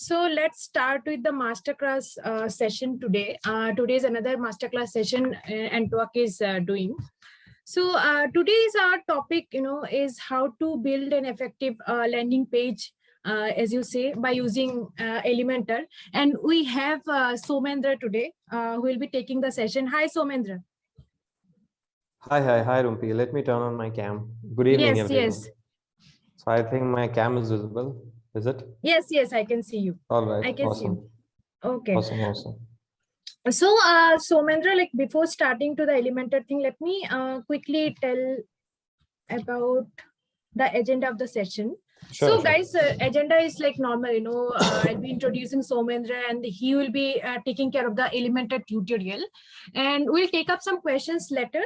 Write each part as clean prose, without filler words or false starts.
So let's start with the masterclass session today. Today is another masterclass session Antwork is doing. So today's our topic, is how to build an effective landing page, as you say, by using Elementor. And we have Somendra today, who will be taking the session. Hi, Somendra. Hi, Rumpi. Let me turn on my cam. Good evening, everyone. Yes. So I think my cam is visible. Is it? Yes, I can see you. All right. I can awesome. see you. Okay. Awesome. So, Somendra, like before starting to the Elementor thing, let me quickly tell about the agenda of the session. Sure. Guys, agenda is like normal, I'll be introducing Somendra and he will be taking care of the Elementor tutorial, and we'll take up some questions later.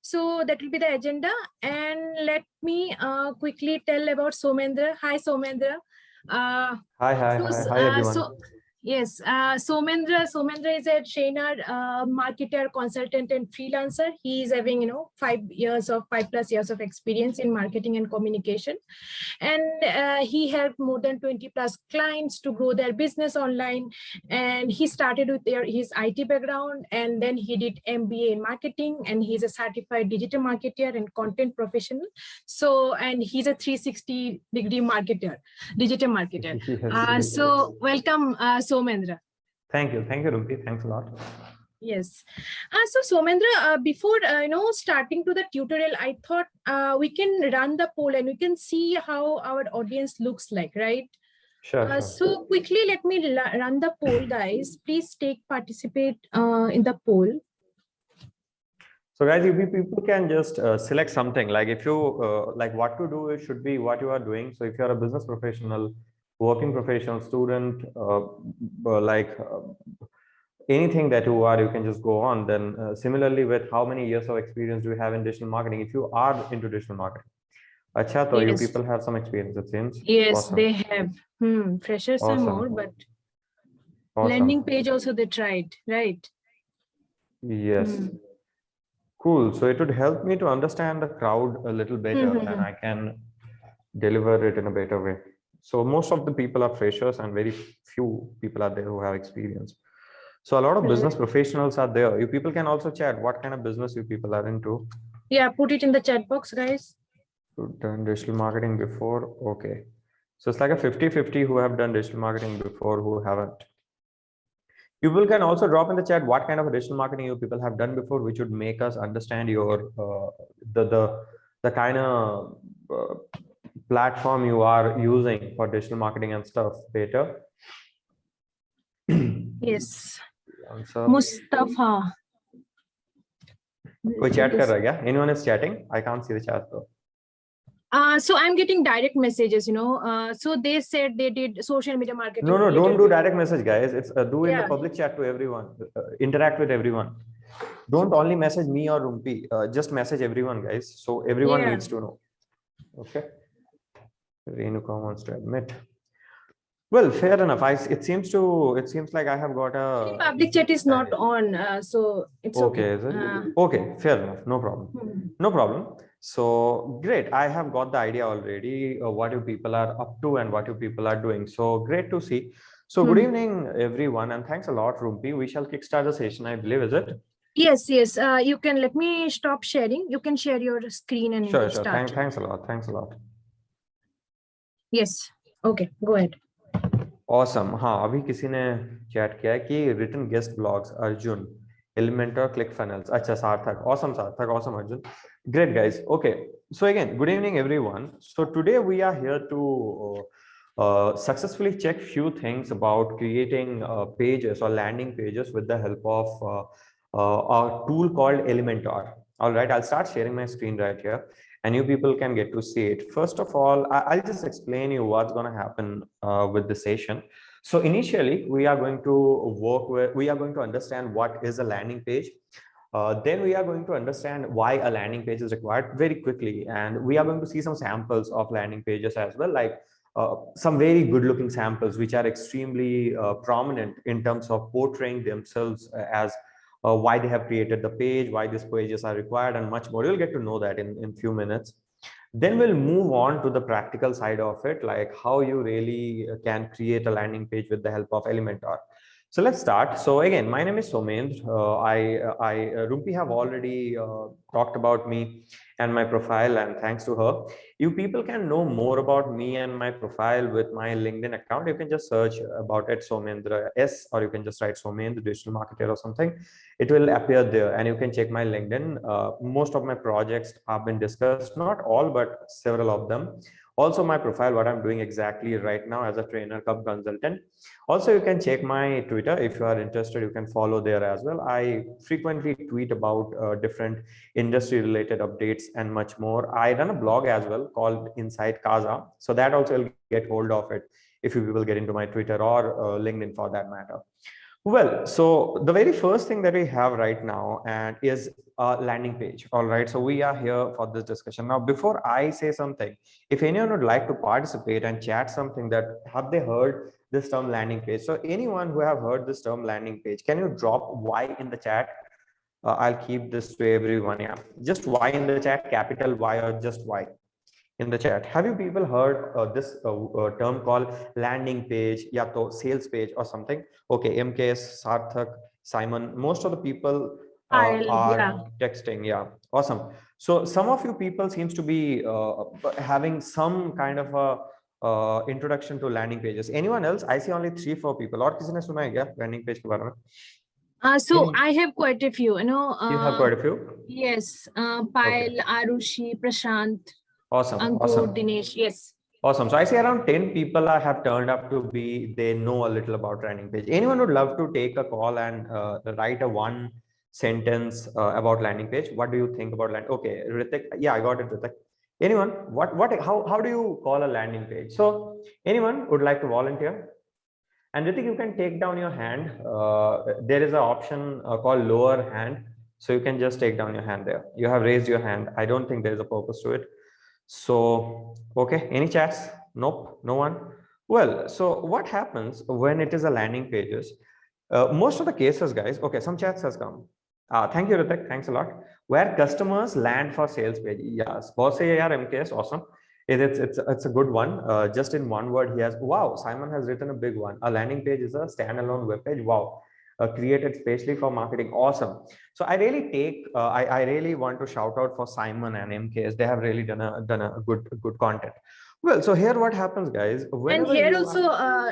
So that will be the agenda. And let me quickly tell about Somendra. Hi, Somendra. Hi, everyone. Yes, Somendra is a trainer, marketer, consultant, and freelancer. He is having 5+ years of experience in marketing and communication, and he helped more than 20+ clients to grow their business online. And he started with his IT background, and then he did MBA in marketing, and he's a certified digital marketer and content professional. So, and he's a 360-degree digital marketer. Yes. So welcome, Somendra. Thank you, Rumpi. Thanks a lot. Yes. So Somendra, before starting to the tutorial, I thought we can run the poll and we can see how our audience looks like, right? Sure. So quickly, let me run the poll, guys. Please participate in the poll. So guys, if people can just select something, like if you like what to do, it should be what you are doing. So if you're a business professional, working professional, student, anything that you are, you can just go on. Then similarly, with how many years of experience do you have in digital marketing? If you are into digital marketing, acha, so you people have some experience, it seems. Yes, awesome. They have. Freshers are more, but landing page also they tried, right? Yes. Cool. So it would help me to understand the crowd a little better, and I can deliver it in a better way. So most of the people are freshers and very few people are there who have experience. So a lot of business professionals are there. You people can also chat what kind of business you people are into. Yeah, put it in the chat box, guys. Done digital marketing before. Okay. So it's like a 50-50 who have done digital marketing before, who haven't. People can also drop in the chat what kind of digital marketing you people have done before, which would make us understand your the kind of platform you are using for digital marketing and stuff better. Yes. Mustafa. Koi chat kar raha kya? Anyone is chatting? I can't see the chat though. So I'm getting direct messages, so they said they did social media marketing. No, don't do direct message, guys. It's do in the public chat to everyone. Interact with everyone. Don't only message me or Rumpi. Just message everyone, guys. So everyone needs to know. Okay. Renuka wants to admit. Well, fair enough. It seems like I have got a public chat is not on, so it's okay. Is it? Okay, fair enough. No problem. No problem. So great. I have got the idea already what you people are up to and what you people are doing. So great to see. So good evening, everyone, and thanks a lot, Rumpi. We shall kickstart the session, I believe, is it? Yes. You can let me stop sharing. You can share your screen and sure. Start. Thanks a lot. Yes. Okay. Go ahead. Awesome. हाँ, अभी किसी ने chat किया है कि written guest blogs Arjun, Elementor, ClickFunnels. अच्छा सार्थक. Awesome सार्थक. Awesome Arjun. Great guys. Okay. So again, good evening everyone. So today we are here to successfully check few things about creating pages or landing pages with the help of a tool called Elementor. All right, I'll start sharing my screen right here, and you people can get to see it. First of all, I'll just explain you what's going to happen with the session. So initially, we are going to understand what is a landing page. Then we are going to understand why a landing page is required very quickly. And we are going to see some samples of landing pages as well, like some very good looking samples, which are extremely prominent in terms of portraying themselves as why they have created the page, why these pages are required, and much more. You'll get to know that in few minutes. Then we'll move on to the practical side of it, like how you really can create a landing page with the help of Elementor. So let's start. So again, my name is Somendra. Rumpi have already talked about me and my profile, and thanks to her, you people can know more about me and my profile with my LinkedIn account. You can just search about it Somendra S, or you can just write Somendra digital marketer or something. It will appear there, and you can check my LinkedIn. Most of my projects have been discussed, not all, but several of them. Also my profile, what I'm doing exactly right now as a trainer cum consultant. Also, you can check my Twitter if you are interested. You can follow there as well. I frequently tweet about different industry related updates and much more. I run a blog as well called Inside Kaza, so that also will get hold of it if you will get into my Twitter or LinkedIn for that matter. Well, so the very first thing that we have right now and is a landing page. All right, so we are here for this discussion. Now, before I say something, if anyone would like to participate and chat something, that have they heard this term landing page? So anyone who have heard this term landing page, can you drop Y in the chat? I'll keep this to everyone. Yeah, just Y in the chat, capital Y or just Y in the chat. Have you people heard this term called landing page, ya to sales page or something? Okay, MKS, Sarthak, Simon, most of the people are Yeah. texting. Yeah, awesome. So some of you people seems to be having some kind of a introduction to landing pages. Anyone else? I see only 3-4 people. और किसी ने सुना है क्या landing page के बारे में? So I have quite a few, You have quite a few? Yes, Payal, Arushi, Prashant, Awesome, Ankur, awesome. Dinesh, yes. Awesome. So I see around 10 people have turned up to be, they know a little about landing page. Anyone would love to take a call and write a one sentence about landing page? What do you think about landing? Okay, Ritik. Yeah, I got it, Ritik. Anyone? How do you call a landing page? So anyone would like to volunteer? And Ritik, you can take down your hand. There is an option called lower hand. So you can just take down your hand there. You have raised your hand. I don't think there is a purpose to it. So, okay, any chats? Nope, no one. Well, so what happens when it is a landing pages? Most of the cases, guys, okay, some chats has come. Thank you, Ritik. Thanks a lot. Where customers land for sales page. Yes, boss MKS, awesome. It's a good one. Just in one word, he has, wow, Simon has written a big one. A landing page is a standalone web page. Wow. Created specially for marketing. Awesome. So I really take, I really want to shout out for Simon and MKS. They have really done a good content. Well, so here what happens, guys. And here also,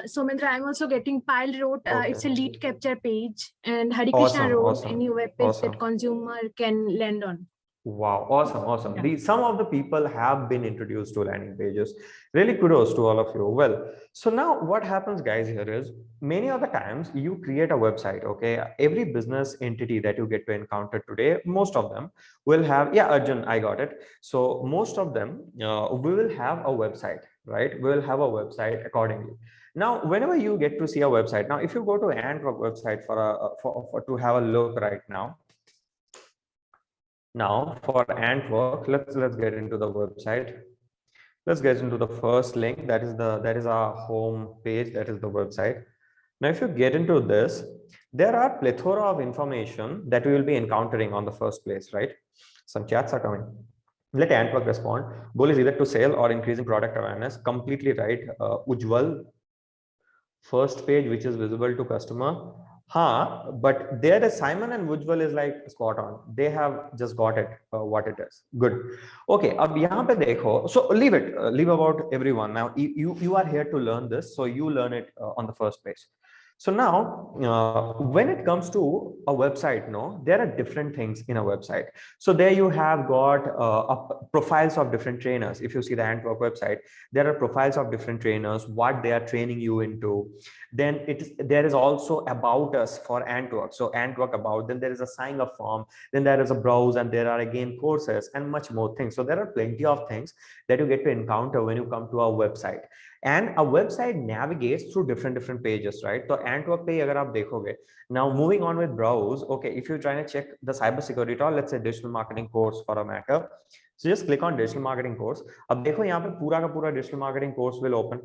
Somendra, I'm also getting Payal wrote, it's a lead capture page, and Hari Krishna wrote a new web page that consumer can land on. Wow, awesome. Yeah. Some of the people have been introduced to landing pages. Really kudos to all of you. Well, so now what happens, guys, here is many of the times you create a website. Okay, every business entity that you get to encounter today, most of them will have, yeah, Arjun, I got it. So most of them we will have a website, right? We will have a website accordingly. Now, whenever you get to see a website, now if you go to Antwork website for to have a look right now. Now for Antwork, let's get into the website. Let's get into the first link. That is our home page. That is the website. Now, if you get into this, there are plethora of information that we will be encountering on the first place, right? Some chats are coming. Let Antwork respond. Goal is either to sell or increasing product awareness. Completely right. Ujjwal, first page, which is visible to customer. But there is Simon and Ujjwal is like spot on. They have just got it, what it is. Good. Okay, ab yahan pe dekho. So leave it, leave about everyone. Now you are here to learn this, so you learn it on the first page. So now, when it comes to a website, no, there are different things in a website. So there you have got profiles of different trainers. If you see the Antwork website, there are profiles of different trainers, what they are training you into. Then there is also about us for Antwork. So Antwork about, then there is a sign up form, then there is a browse, and there are again courses and much more things. So there are plenty of things that you get to encounter when you come to our website. And a website navigates through different pages, right? So Antwork पे अगर आप देखोगे, now moving on with browse, okay, if you're trying to check the cybersecurity or let's say digital marketing course for a matter, so just click on digital marketing course. अब देखो यहाँ पे पूरा का पूरा digital marketing course will open,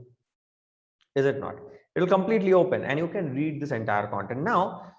is it not? It will completely open and you can read this entire content. Now,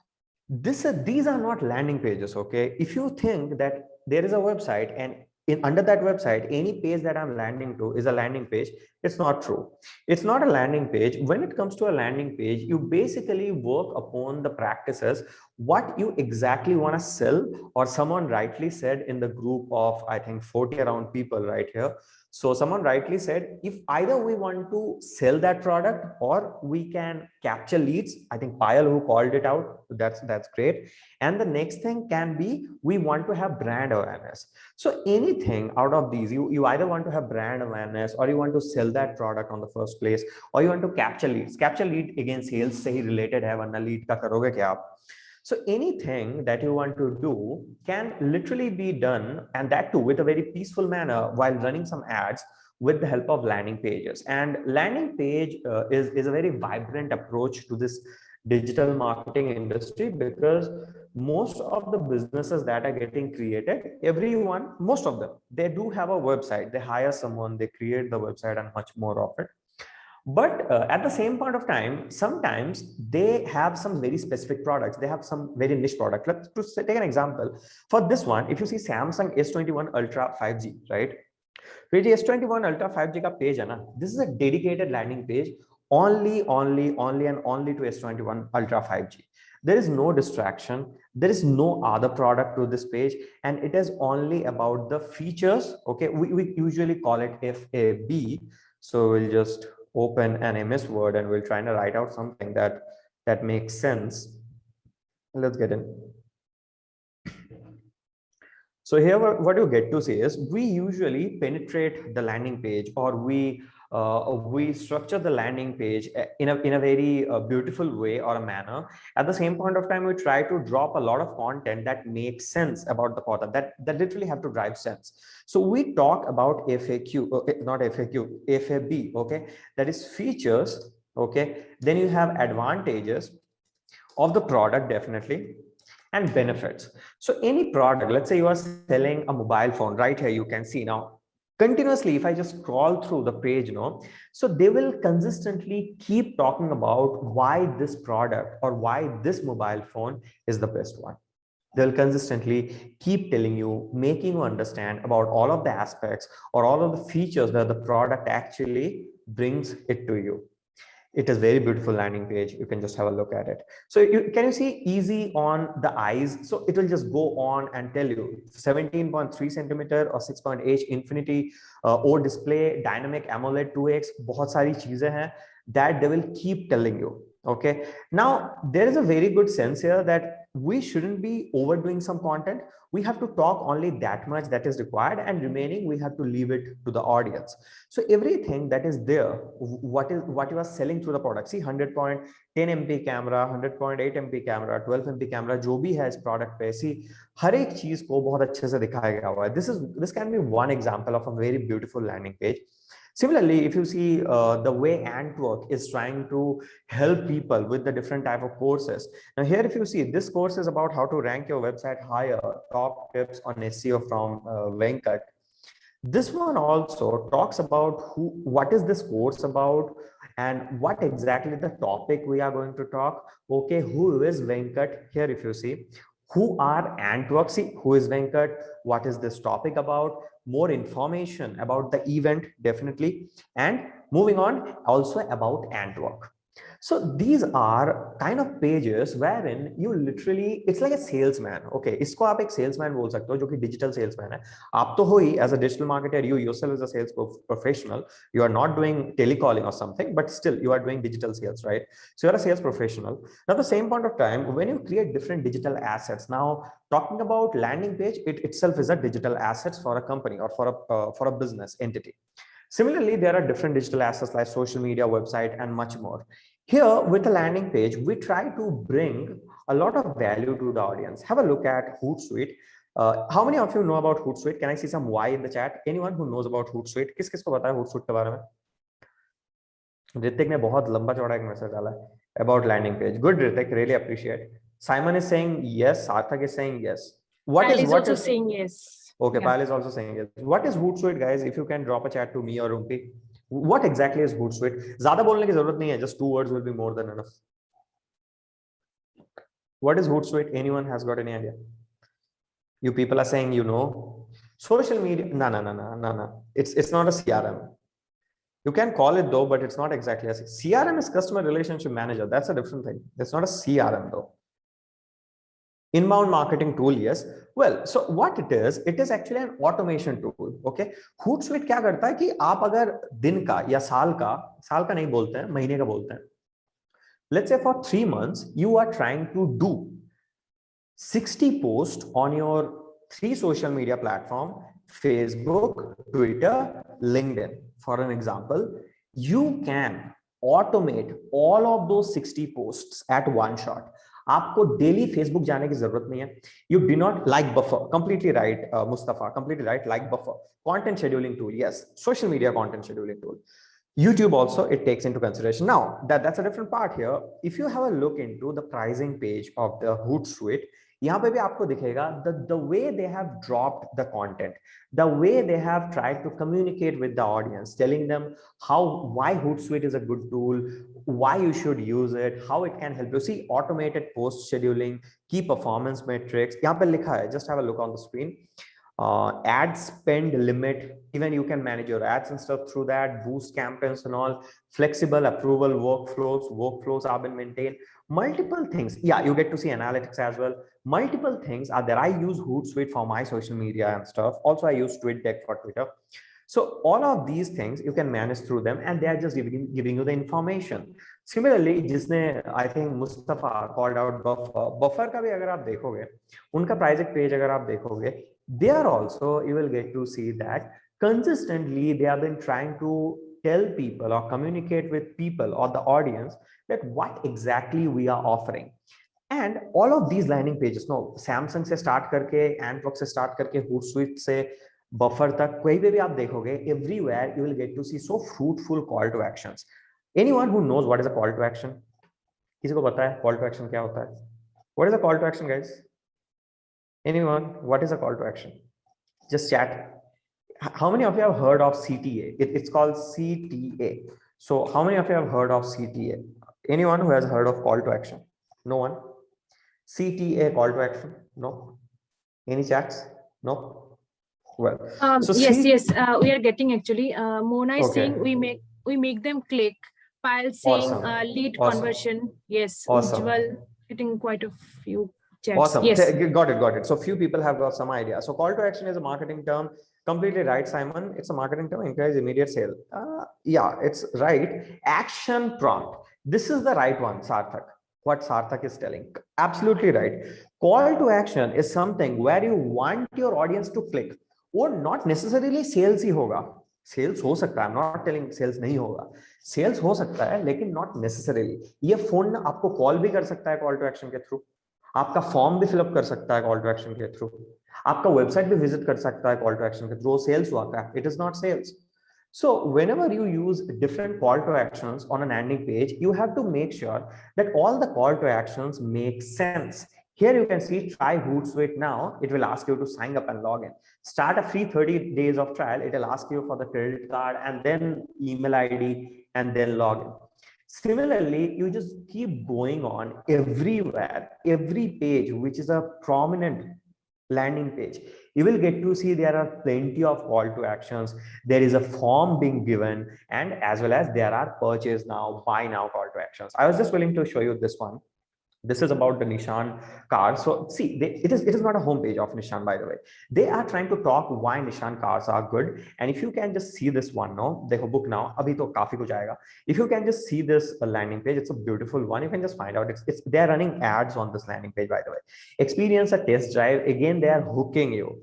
these are not landing pages, okay? If you think that there is a website and under that website, any page that I'm landing to is a landing page. It's not true. It's not a landing page. When it comes to a landing page, you basically work upon the practices, what you exactly want to sell, or someone rightly said in the group of, I think 40 around people right here. So someone rightly said, if either we want to sell that product or we can capture leads. I think Payal who called it out, that's great. And the next thing can be, we want to have brand awareness. So anything out of these, you either want to have brand awareness, or you want to sell that product on the first place, or you want to capture leads. Capture lead again sales से ही related है, वरना lead का करोगे क्या आप? So anything that you want to do can literally be done, and that too with a very peaceful manner while running some ads with the help of landing pages. And landing page is a very vibrant approach to this digital marketing industry, because most of the businesses that are getting created, everyone, most of them, they do have a website. They hire someone, they create the website and much more of it. But at the same point of time, sometimes they have some very specific products. They have some very niche product. Let's take an example. For this one, if you see Samsung S21 Ultra 5G, right? So ये S21 Ultra 5G का page है ना, this is a dedicated landing page only and only to S21 Ultra 5G. There is no distraction. There is no other product to this page, and it is only about the features. Okay, we usually call it FAB. So we'll just open an MS Word and we'll try to write out something that makes sense. Let's get in. So here what you get to see is, we usually penetrate the landing page, or we structure the landing page in a very beautiful way or a manner. At the same point of time, we try to drop a lot of content that makes sense about the product, that literally have to drive sense. So we talk about FAQ, not FAQ, FAB, okay? That is features, okay? Then you have advantages of the product, definitely, and benefits. So any product, let's say you are selling a mobile phone, right here you can see now, continuously, if I just scroll through the page, so they will consistently keep talking about why this product or why this mobile phone is the best one. They'll consistently keep telling you, making you understand about all of the aspects or all of the features that the product actually brings it to you. It is very beautiful landing page. You can just have a look at it. So can you see easy on the eyes? So it will just go on and tell you 17.3 centimeter or 6.8 infinity or display, dynamic AMOLED 2x, बहुत सारी चीजें हैं that they will keep telling you. Okay. Now there is a very good sense here that we shouldn't be overdoing some content. We have to talk only that much that is required, and remaining we have to leave it to the audience. So everything that is there, what you are selling through the product, see 100.10 MP camera, 100.8 MP camera, 12 MP camera, जो भी है इस product पे, see हर एक चीज को बहुत अच्छे से दिखाया गया हुआ है. This can be one example of a very beautiful landing page. Similarly, if you see the way Antwork is trying to help people with the different type of courses. Now here, if you see, this course is about how to rank your website higher, top tips on SEO from Venkat. This one also talks about what is this course about and what exactly the topic we are going to talk. Okay, who is Venkat? Here, if you see, who are Antwork? See, who is Venkat? What is this topic about? More information about the event, definitely. And moving on, also about Antwork. So these are kind of pages wherein you literally, it's like a salesman. Okay, इसको आप एक salesman बोल सकते हो जो कि digital salesman है. आप तो हो ही as a digital marketer, you yourself as a sales professional. You are not doing telecalling or something, but still you are doing digital sales, right? So you're a sales professional. Now, at the same point of time, when you create different digital assets, now talking about landing page, it itself is a digital assets for a company or for a business entity. Similarly, there are different digital assets like social media, website, and much more. Here with a landing page, we try to bring a lot of value to the audience. Have a look at Hootsuite. How many of you know about Hootsuite? Can I see some Y in the chat? Anyone who knows about Hootsuite? किस-किसको पता है Hootsuite के बारे में? Ritik ने बहुत लंबा चौड़ा एक मैसेज डाला है about landing page. Good, Ritik, really appreciate. Simon is saying yes. Sarthak is saying yes. What is also saying yes. Okay, Yeah. Payal is also saying yes. What is Hootsuite, guys? If you can drop a chat to me or Rumpi. What exactly is Hootsuite? ज़्यादा बोलने की ज़रूरत नहीं है. Just 2 words will be more than enough. What is Hootsuite? Anyone has got any idea? You people are saying you know. Social media, no. It's not a CRM. You can call it though, but it's not exactly a CRM is customer relationship manager. That's a different thing. It's not a CRM though. Inbound marketing tool, yes. Well, so what it is actually an automation tool. Okay, Hootsuite क्या करता है कि आप अगर दिन का या साल का नहीं बोलते हैं, महीने का बोलते हैं. Let's say for 3 months you are trying to do 60 posts on your 3 social media platform, Facebook, Twitter, LinkedIn. For an example, you can automate all of those 60 posts at one shot. आपको daily Facebook जाने की जरूरत नहीं है. You do not like buffer. Completely right, Mustafa. Completely right. Like buffer. Content scheduling tool. Yes. Social media content scheduling tool. YouTube also it takes into consideration. Now that's a different part here. If you have a look into the pricing page of the Hootsuite, यहाँ पे भी आपको दिखेगा the way they have dropped the content, the way they have tried to communicate with the audience, telling them why Hootsuite is a good tool, why you should use it, how it can help you. See automated post scheduling, key performance metrics. यहाँ पे लिखा है. Just have a look on the screen. Ad spend limit, even you can manage your ads and stuff through that, boost campaigns and all, flexible approval workflows have been maintained, multiple things. Yeah, you get to see analytics as well. Multiple things are there. I use Hootsuite for my social media and stuff. Also, I use TweetDeck for Twitter. So all of these things you can manage through them, and they are just giving you the information. Similarly, जिसने I think Mustafa called out Buffer का भी अगर आप देखोगे, उनका pricing page अगर आप देखोगे, there also you will get to see that consistently they have been trying to tell people or communicate with people or the audience that what exactly we are offering. And all of these landing pages, no, Samsung से start करके, Antwork से start करके, Hootsuite से Buffer तक, कोई भी आप देखोगे, everywhere you will get to see so fruitful call to actions. Anyone who knows what is a call to action? किसी को पता है call to action क्या होता है? What is a call to action, guys? Anyone? What is a call to action? Just chat. How many of you have heard of CTA? It's called CTA. So how many of you have heard of CTA? Anyone who has heard of call to action? No one? CTA call to action? No. Any chats? No. Well, so yes, we are getting actually. Mona is Okay. saying we make them click. Pile saying Awesome. lead Awesome. conversion. Yes, Awesome. Ujjwal getting quite a few chats. Awesome. Yes. Got it. So few people have got some idea. So call to action is a marketing term. Completely right, Simon. It's a marketing term. Encourage immediate sale. Yeah, it's right. Action prompt. This is the right one, Sarthak. What Sarthak is telling. Absolutely right. Call to action is something where you want your audience to click. Or not necessarily sales ही होगा. Sales हो सकता है. I'm not telling sales नहीं होगा. Sales हो सकता है, लेकिन not necessarily. ये फोन ना आपको कॉल भी कर सकता है call to action के थ्रू. आपका फॉर्म भी फिलअप कर सकता है कॉल टू एक्शन के थ्रू. आपका वेबसाइट भी विजिट कर सकता है कॉल टू एक्शन के थ्रू. सेल्स हुआ है. It is not sales. So whenever you use different call to actions on a landing page, you have to make sure that all the call to actions make sense. Here you can see try Hootsuite now. It will ask you to sign up and log in. Start a free 30 days of trial. It will ask you for the credit card and then email ID and then log in. Similarly, you just keep going on everywhere, every page which is a prominent landing page, you will get to see there are plenty of call to actions. There is a form being given, and as well as there are purchase now, buy now call to actions. I was just willing to show you this one. This is about the Nissan car. So see, it is not a homepage of Nissan, by the way. They are trying to talk why Nissan cars are good. And if you can just see this one, no, देखो book now. अभी तो काफी कुछ आएगा. If you can just see this landing page, it's a beautiful one. You can just find out it's they are running ads on this landing page, by the way. Experience a test drive. Again, they are hooking you.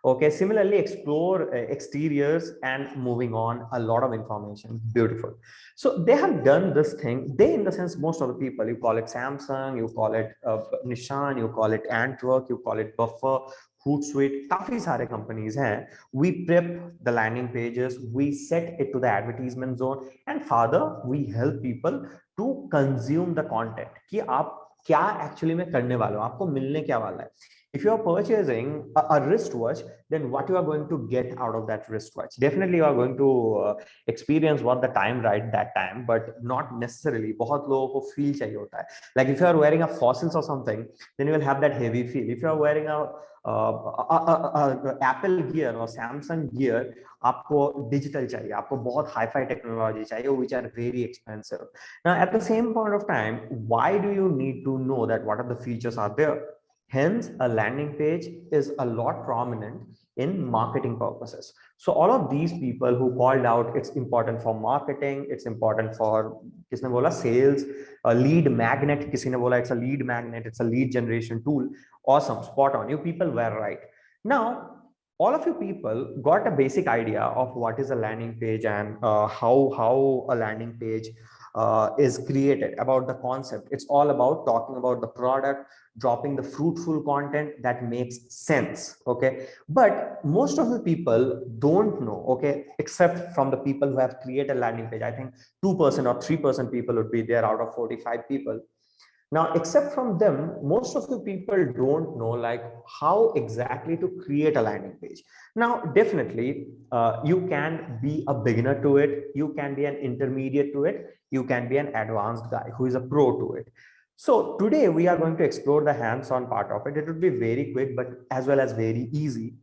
Okay, similarly, explore exteriors and moving on, a lot of information. Beautiful. So they have done this thing. They, in the sense, most of the people, you call it Samsung, you call it Nissan, you call it Antwork, you call it Buffer, Hootsuite, काफी सारे companies हैं. We prep the landing pages, we set it to the advertisement zone, and further we help people to consume the content. कि आप क्या actually में करने वाले हो, आपको मिलने क्या वाला है. If you are purchasing a wristwatch, then what you are going to get out of that wristwatch? Definitely you are going to experience what the time right that time, but not necessarily. बहुत लोगों को feel चाहिए होता है. Like if you are wearing a fossils or something, then you will have that heavy feel. If you are wearing a Apple gear or Samsung gear, आपको digital चाहिए, आपको बहुत hi-fi technology चाहिए, which are very expensive. Now, at the same point of time, why do you need to know that what are the features are there? Hence, a landing page is a lot prominent in marketing purposes. So all of these people who called out, it's important for marketing, it's important for kisne bola sales, a lead magnet, kisi ne bola it's a lead magnet, it's a lead generation tool. Awesome, spot on. You people were right. Now, all of you people got a basic idea of what is a landing page and how a landing page is created, about the concept. It's all about talking about the product, dropping the fruitful content that makes sense. Okay, but most of the people don't know, okay, except from the people who have created a landing page. I think 2% or 3% people would be there out of 45 people. Now, except from them, most of the people don't know like how exactly to create a landing page. Now, definitely, you can be a beginner to it. You can be an intermediate to it. You can be an advanced guy who is a pro to it. So today we are going to explore the hands-on part of it. It would be very quick, but as well as very easy.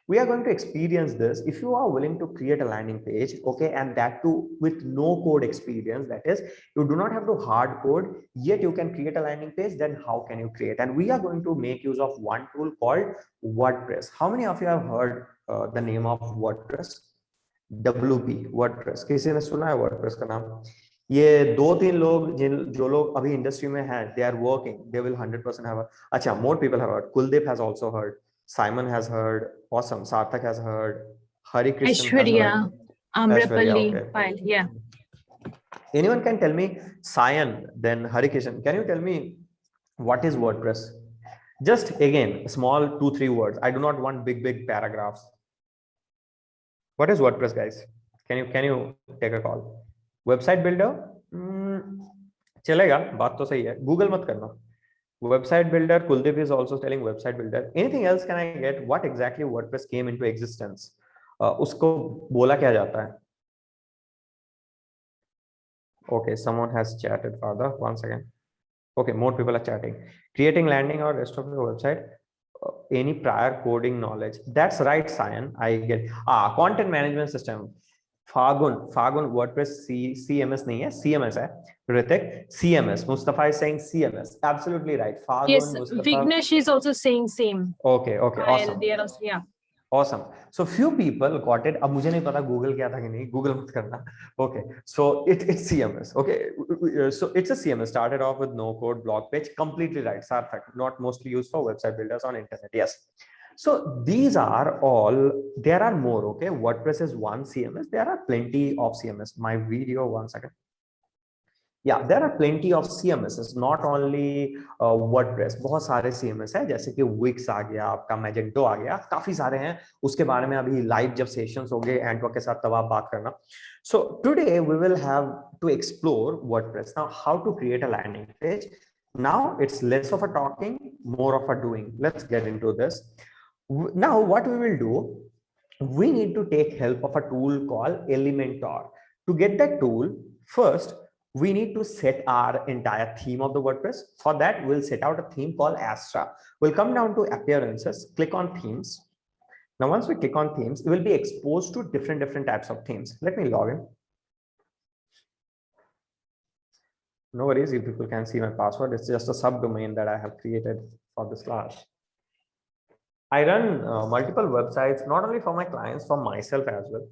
We are going to experience this if you are willing to create a landing page, okay, and that too with no code experience. That is, you do not have to hard code, yet you can create a landing page. Then how can you create? And we are going to make use of one tool called WordPress. How many of you have heard the name of WordPress? WP, WordPress. किसी ने सुना है WordPress का नाम? ये 2-3 लोग जो लोग अभी इंडस्ट्री में हैं, they are working, they will 100% have. अच्छा, more people have heard. Kuldeep has also heard. Simon has heard. Awesome. Sarthak has heard. Hari Krishnan Aishwarya, has heard. Amrapalli, Okay. file, yeah. Anyone can tell me, Sayan, then Hari Krishnan, can you tell me what is WordPress? Just again, small 2-3 words. I do not want big paragraphs. What is WordPress, guys? Can you take a call? Website builder? चलेगा, बात तो सही है. Google मत करना. Website builder, Kuldeep is also telling website builder. Anything else can I get? What exactly WordPress came into existence? उसको बोला क्या जाता है? Okay, someone has chatted further. 1 second. Okay, more people are chatting. Creating landing or rest of your website. Any prior coding knowledge. That's right, Sayan. I get. Content management system. Fagun, WordPress CMS नहीं है, CMS है. Ritik, CMS. Mustafa is saying CMS. Absolutely right. Fagun, Yes, Mustafa. Vignesh is also saying same. Okay, awesome. Yeah. Awesome. So few people got it. अब मुझे नहीं पता Google क्या था कि नहीं. Google मत करना. Okay. So it's CMS. Okay. So it's a CMS. Started off with no code blog page. Completely right. Sarthak. Not mostly used for website builders on internet. Yes. So these are all. There are more. Okay. WordPress is one CMS. There are plenty of CMS. My video. 1 second. Yeah, there are plenty of CMSs, not only WordPress. बहुत सारे CMS है, जैसे कि Wix आ गया, आपका Magento आ गया, काफी सारे हैं. उसके बारे में अभी live जब sessions होंगे एंटवर्क के साथ तब आप बात करना. So today we will have to explore WordPress. Now, how to create a landing page? Now it's less of a talking, more of a doing. Let's get into this. Now, what we will do, we need to take help of a tool called Elementor. To get that tool, first, we need to set our entire theme of the WordPress. For that, we'll set out a theme called Astra. We'll come down to appearances, click on themes. Now, once we click on themes, we will be exposed to different types of themes. Let me log in. No worries if people can see my password. It's just a subdomain that I have created for this class. I run multiple websites, not only for my clients, for myself as well.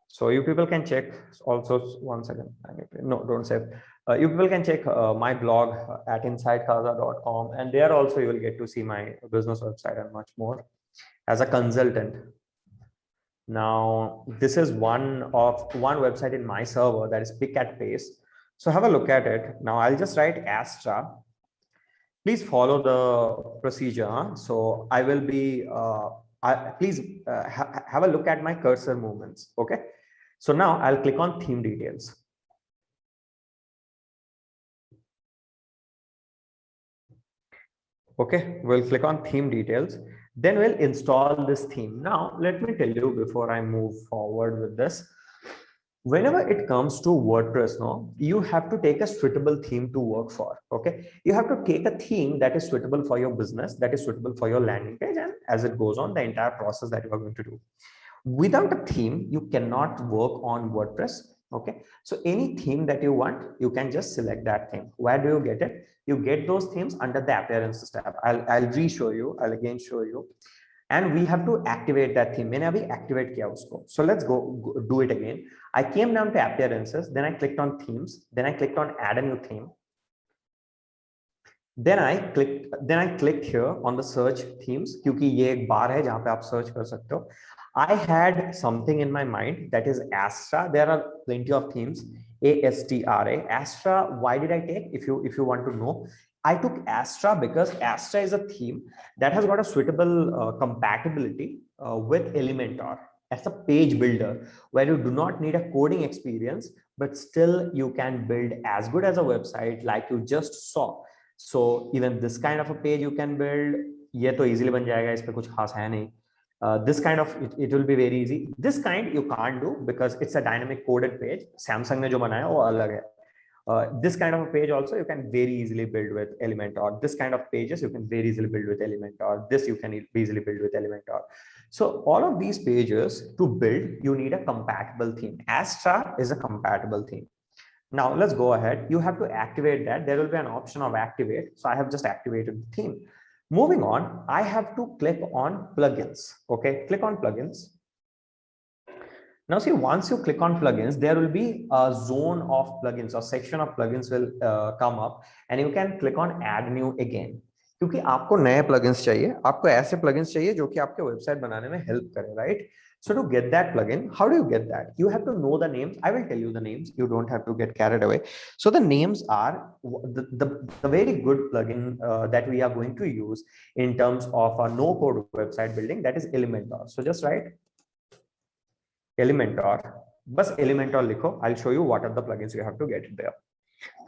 So you people can check also. 1 second. No, don't save. You people can check my blog at insidekhaza.com, and there also you will get to see my business website and much more as a consultant. Now, this is one website in my server, that is Pick at Pace. So have a look at it. Now I'll just write Astra. Please follow the procedure. Huh? So I will be, please have a look at my cursor movements. Okay. So now I'll click on theme details. Okay, we'll click on theme details. Then we'll install this theme. Now, let me tell you before I move forward with this. Whenever it comes to WordPress, no, you have to take a suitable theme to work for. Okay, you have to take a theme that is suitable for your business, that is suitable for your landing page, and as it goes on, the entire process that you are going to do. Without a theme, you cannot work on WordPress. Okay, so any theme that you want, you can just select that theme. Where do you get it? You get those themes under the appearances tab. I'll re-show you. I'll again show you. And we have to activate that theme. मैंने अभी activate किया उसको. So let's go do it again. I came down to appearances, then I clicked on themes, then I clicked on add a new theme. Then I clicked here on the search themes, क्योंकि ये एक बार है जहाँ पे आप search कर सकते हो. I had something in my mind, that is Astra. There are plenty of themes. ASTRA. Astra. Why did I take? If you want to know, I took Astra because Astra is a theme that has got a suitable compatibility with Elementor as a page builder, where you do not need a coding experience, but still you can build as good as a website like you just saw. So even this kind of a page you can build. ये तो easily बन जाएगा, इस पे कुछ खास है नहीं. This kind of it will be very easy. This kind you can't do because it's a dynamic coded page. Samsung ने जो बनाया वो अलग है. This kind of a page also you can very easily build with Elementor. This kind of pages you can very easily build with Elementor. This you can easily build with Elementor. So all of these pages to build, you need a compatible theme. Astra is a compatible theme. Now let's go ahead. You have to activate that. There will be an option of activate. So I have just activated the theme. Moving on, I have to click on plugins. Okay, click on plugins. Now see, once you click on plugins, there will be a zone of plugins or section of plugins will come up, and you can click on add new again. क्योंकि आपको नए plugins चाहिए, आपको ऐसे plugins चाहिए जो कि आपके website बनाने में help करे, right? So to get that plugin, how do you get that? You have to know the names. I will tell you the names. You don't have to get carried away. So the names are the very good plugin that we are going to use in terms of a no-code website building. That is Elementor. So just write Elementor. बस Elementor लिखो. I'll show you what are the plugins you have to get there.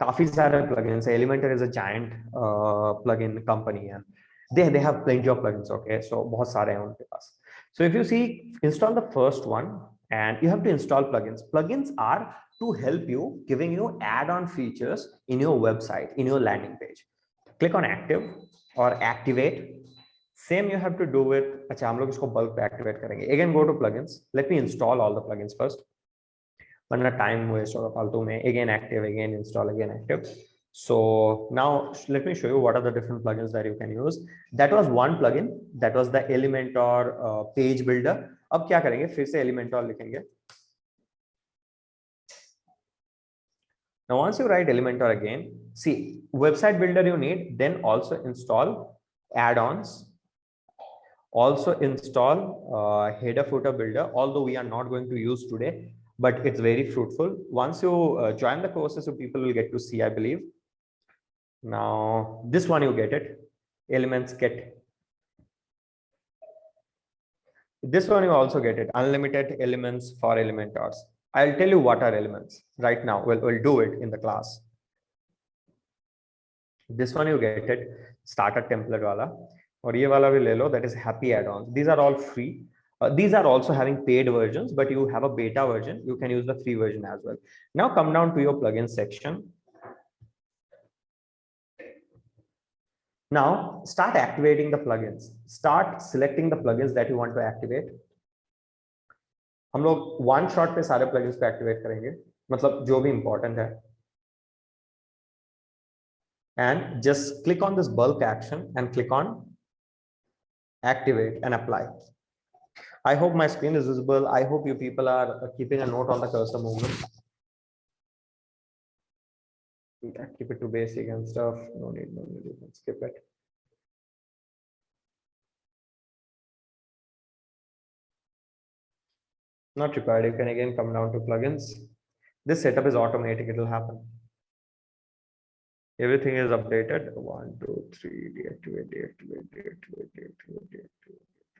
काफी सारे plugins. Elementor is a giant plugin company and they have plenty of plugins. Okay, so बहुत सारे हैं उनके पास. So if you see, install the first one and you have to install plugins. Plugins are to help you, giving you add-on features in your website, in your landing page. Click on active or activate. Same you have to do with, अच्छा हम लोग इसको bulk पे activate करेंगे. Again go to plugins. Let me install all the plugins first. वरना time waste होगा फालतू में. Again active, again install, again active. So now let me show you what are the different plugins that you can use. That was one plugin, that was the Elementor page builder. अब क्या करेंगे, फिर से Elementor लिखेंगे. Now once you write Elementor again, see website builder you need, then also install add-ons, also install header footer builder, although we are not going to use today, but it's very fruitful. Once you join the courses, so people will get to see, I believe. Now this one you get it, Elements Kit. This one you also get it, unlimited elements for Elementors. I'll tell you what are elements right now. We'll do it in the class. This one you get it, starter template wala, और ये वाला भी ले लो, that is happy add-ons. These are all free. These are also having paid versions, but you have a beta version. You can use the free version as well. Now come down to your plugin section. Now start activating the plugins. Start selecting the plugins that you want to activate. हम लोग one shot पे सारे plugins पे activate करेंगे, मतलब जो भी important है. And just click on this bulk action and click on activate and apply. I hope my screen is visible. I hope you people are keeping a note on the cursor movement. Keep it to basic and stuff. No need, you can skip it. Not required. You can again come down to plugins. This setup is automatic. It will happen. Everything is updated. 1, 2, 3. Deactivate.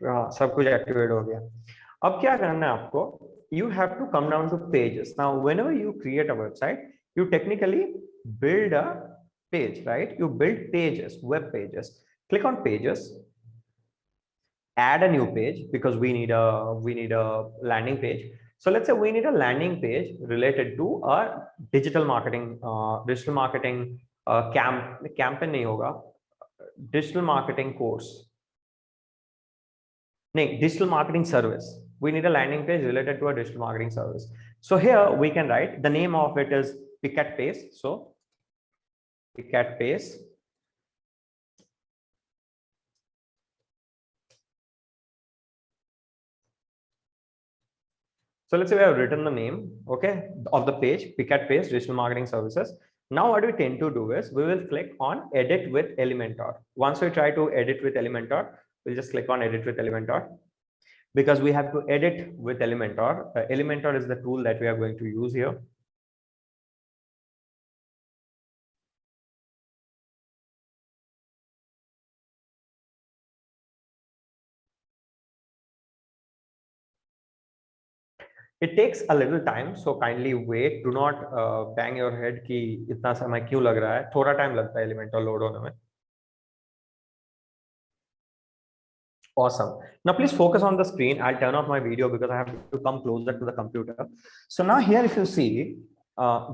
हाँ, सब कुछ activate हो गया. अब क्या करना है आपको? You have to come down to pages. Now, whenever you create a website, you technically build a page, right? You build pages, web pages. click on pages, add a new page because we need a landing page. So let's say we need a landing page related to a digital marketing campaign नहीं होगा, digital marketing course, नहीं, digital marketing service. We need a landing page related to a digital marketing service. So here we can write, the name of it is Pick at Pace. So Pick at Pace. So let's say we have written the name, okay, of the page, Pick at Pace, digital marketing services. Now what we tend to do is we will click on edit with Elementor. Once we try to edit with Elementor, we'll just click on edit with Elementor because we have to edit with Elementor. Elementor is the tool that we are going to use here. It takes a little time, so kindly wait. Do not bang your head कि इतना समय क्यों लग रहा है. थोड़ा time लगता है Elementor load होने में. Awesome. Now please focus on the screen. I'll turn off my video because I have to come closer to the computer. So now here, if you see,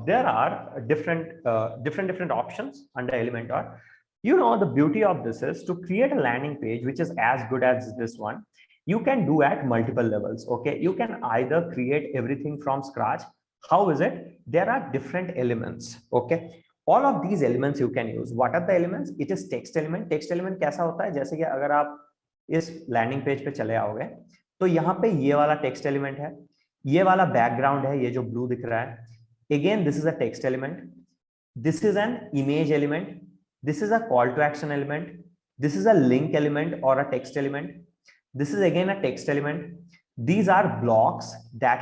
there are different options under Elementor. You know, the beauty of this is to create a landing page which is as good as this one. You can do at multiple levels. Okay, you can either create everything from scratch. How is it? There are different elements. Okay, all of these elements you can use. What are the elements? It is text element. Text element कैसा होता है? जैसे कि अगर आप इस landing page पे चले आओगे तो यहाँ पे ये वाला टेक्स्ट एलिमेंट है, ये वाला बैकग्राउंड है, ये जो ब्लू दिख रहा है. Again this is a text element, this is an image element, this is a call to action element, this is a link element और a text element, this is again a text element. These are blocks that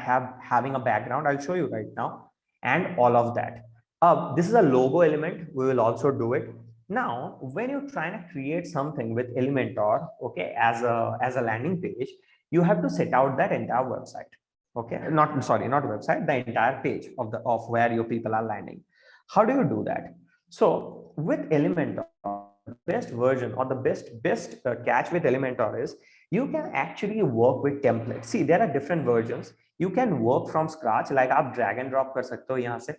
having a background. I'll show you right now, and all of that. This is a logo element. We will also do it. Now, when you're trying to create something with Elementor, okay, as a landing page, you have to set out that entire website. Okay, not website, the entire page of where your people are landing. How do you do that? So with Elementor, the best version or the best catch with Elementor is you can actually work with templates. See, there are different versions. You can work from scratch, like आप drag and drop कर सकते हो यहाँ से,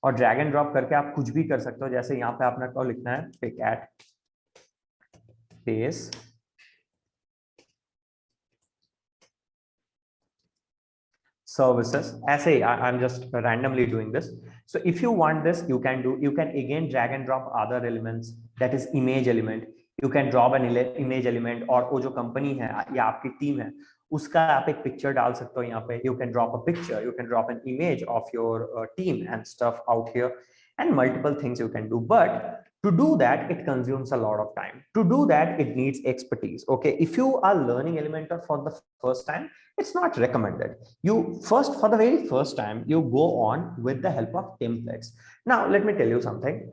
और drag and drop करके आप कुछ भी कर सकते हो. जैसे यहाँ पे आपने को लिखना है pick at pace services. ऐसे ही I'm just randomly doing this. So if you want this, you can again drag and drop other elements. That is image element. You can drop an image element, और वो जो company है या आपकी team है उसका आप एक पिक्चर डाल सकते हो यहाँ पे. You can drop a picture, you can drop an image of your team and stuff out here, and multiple things you can do. But to do that, it consumes a lot of time. To do that, it needs expertise. Okay, if you are learning Elementor for the first time, it's not recommended. For the very first time, you go on with the help of templates. Now, let me tell you something.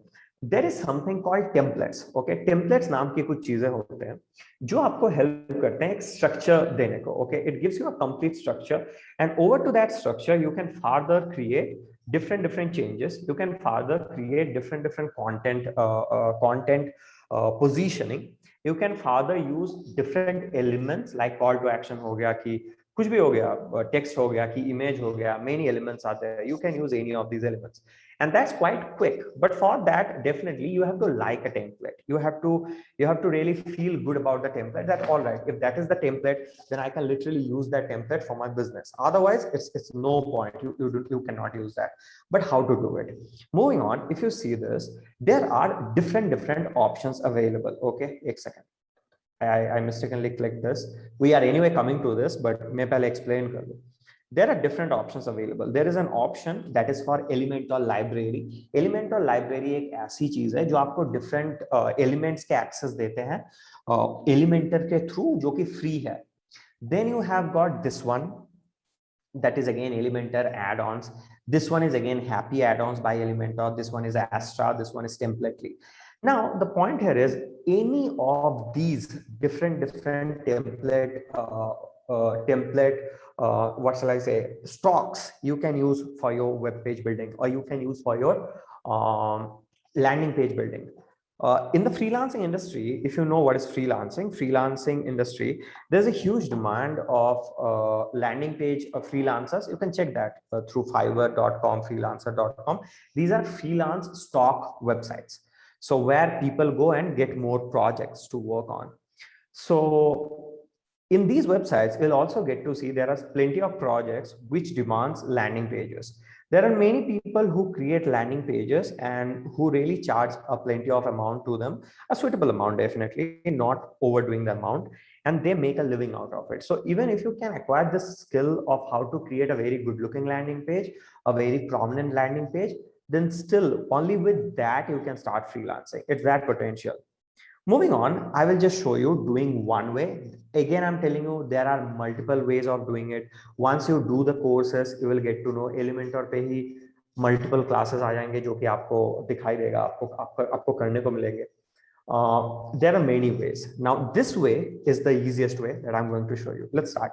There is something called templates. Okay, templates नाम की कुछ चीजें होते हैं जो आपको help करते हैं एक स्ट्रक्चर देने को. Okay, it gives you a complete structure, and over to that structure you can further create different changes. You can further create different content positioning. You can further use different elements like call to action हो गया कि कुछ भी हो गया, text हो गया कि image हो गया, many elements आते हैं. You can use any of these elements, and that's quite quick. But for that, definitely you have to like a template. You have to really feel good about the template, that all right, if that is the template, then I can literally use that template for my business. Otherwise it's no point. You cannot use that. But how to do it? Moving on, if you see this, there are different options available. Okay, एक second. I mistakenly clicked this. We are anyway coming to this, but मैं पहले explain कर दूं. There are different options available. There is an option that is for Elementor library. Elementor library एक ऐसी चीज है जो आपको different elements के access देते हैं Elementor के through, जो कि free है. Then you have got this one, that is again Elementor add-ons. This one is again happy add-ons by Elementor. This one is Astra. This one is Templately. Now the point here is any of these different template what shall I say, stocks you can use for your web page building, or you can use for your landing page building. In the freelancing industry, if you know what is freelancing industry, there's a huge demand of landing page of freelancers. You can check that through Fiverr.com, freelancer.com. These are freelance stock websites. So where people go and get more projects to work on. So in these websites, you'll also get to see there are plenty of projects which demands landing pages. There are many people who create landing pages and who really charge a plenty of amount to them, a suitable amount, definitely not overdoing the amount, and they make a living out of it. So even if you can acquire this skill of how to create a very good looking landing page, a very prominent landing page, then still only with that you can start freelancing. It's that potential. Moving on, I will just show you doing one way. Again, I'm telling you, there are multiple ways of doing it. Once you do the courses, you will get to know Elementor पे ही multiple classes आ जाएंगे जो कि आपको दिखाई देगा, आपको करने को मिलेंगे. There are many ways. Now, this way is the easiest way that I'm going to show you. Let's start.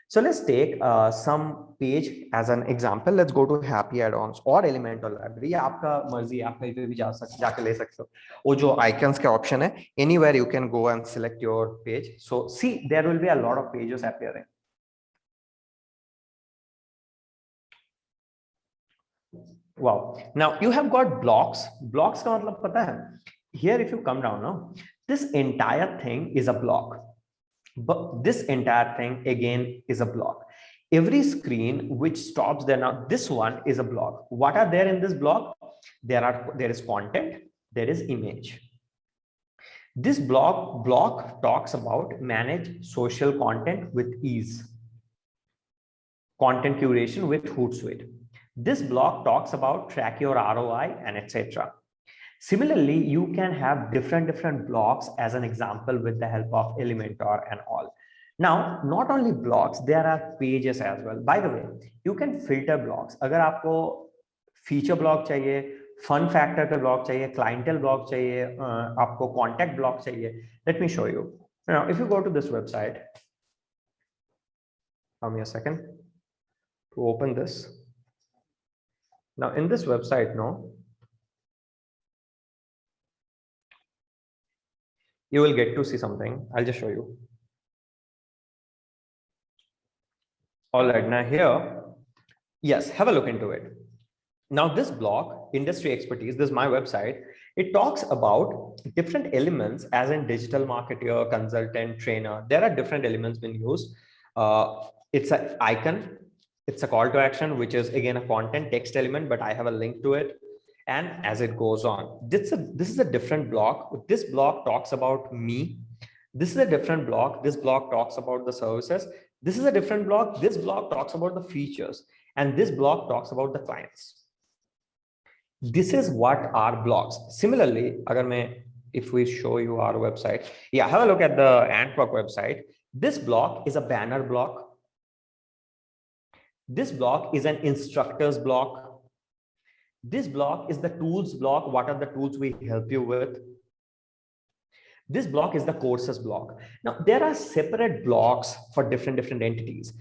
So let's take some page as an example. Let's go to Happy Add-ons or Elementor Library. आपका मर्जी, आप कहीं पे भी जाके ले सकते हो. वो जो icons का option है, anywhere you can go and select your page. So see, there will be a lot of pages appearing. Wow. Now you have got blocks. Blocks का मतलब पता है? Here, if you come down now, this entire thing is a block. But this entire thing again is a block. Every screen which stops there now, this one is a block. What are there in this block? There is content, there is image. This block talks about manage social content with ease, content curation with Hootsuite. This block talks about track your ROI and etc. Similarly, you can have different blocks as an example with the help of Elementor and all. Now, not only blocks, there are pages as well. By the way, you can filter blocks. अगर आपको feature block चाहिए, fun factor का block चाहिए, clientele block चाहिए, आपको contact block चाहिए, let me show you. Now, if you go to this website, allow me a second to open this. Now, in this website, you will get to see something. I'll just show you. All right, now here, yes, have a look into it. Now this blog, industry expertise, this is my website. It talks about different elements as in digital marketer, consultant, trainer. There are different elements being used. It's an icon. It's a call to action, which is again a content text element, but I have a link to it. And as it goes on, this is a different block. This block talks about me. This is a different block. This block talks about the services. This is a different block. This block talks about the features. And this block talks about the clients. This is what are blocks. Similarly, if we show you our website, yeah, have a look at the Antwork website. This block is a banner block. This block is an instructors block. This block is the tools block. What are the tools we help you with? This block is the courses block. Now, there are separate blocks for different entities.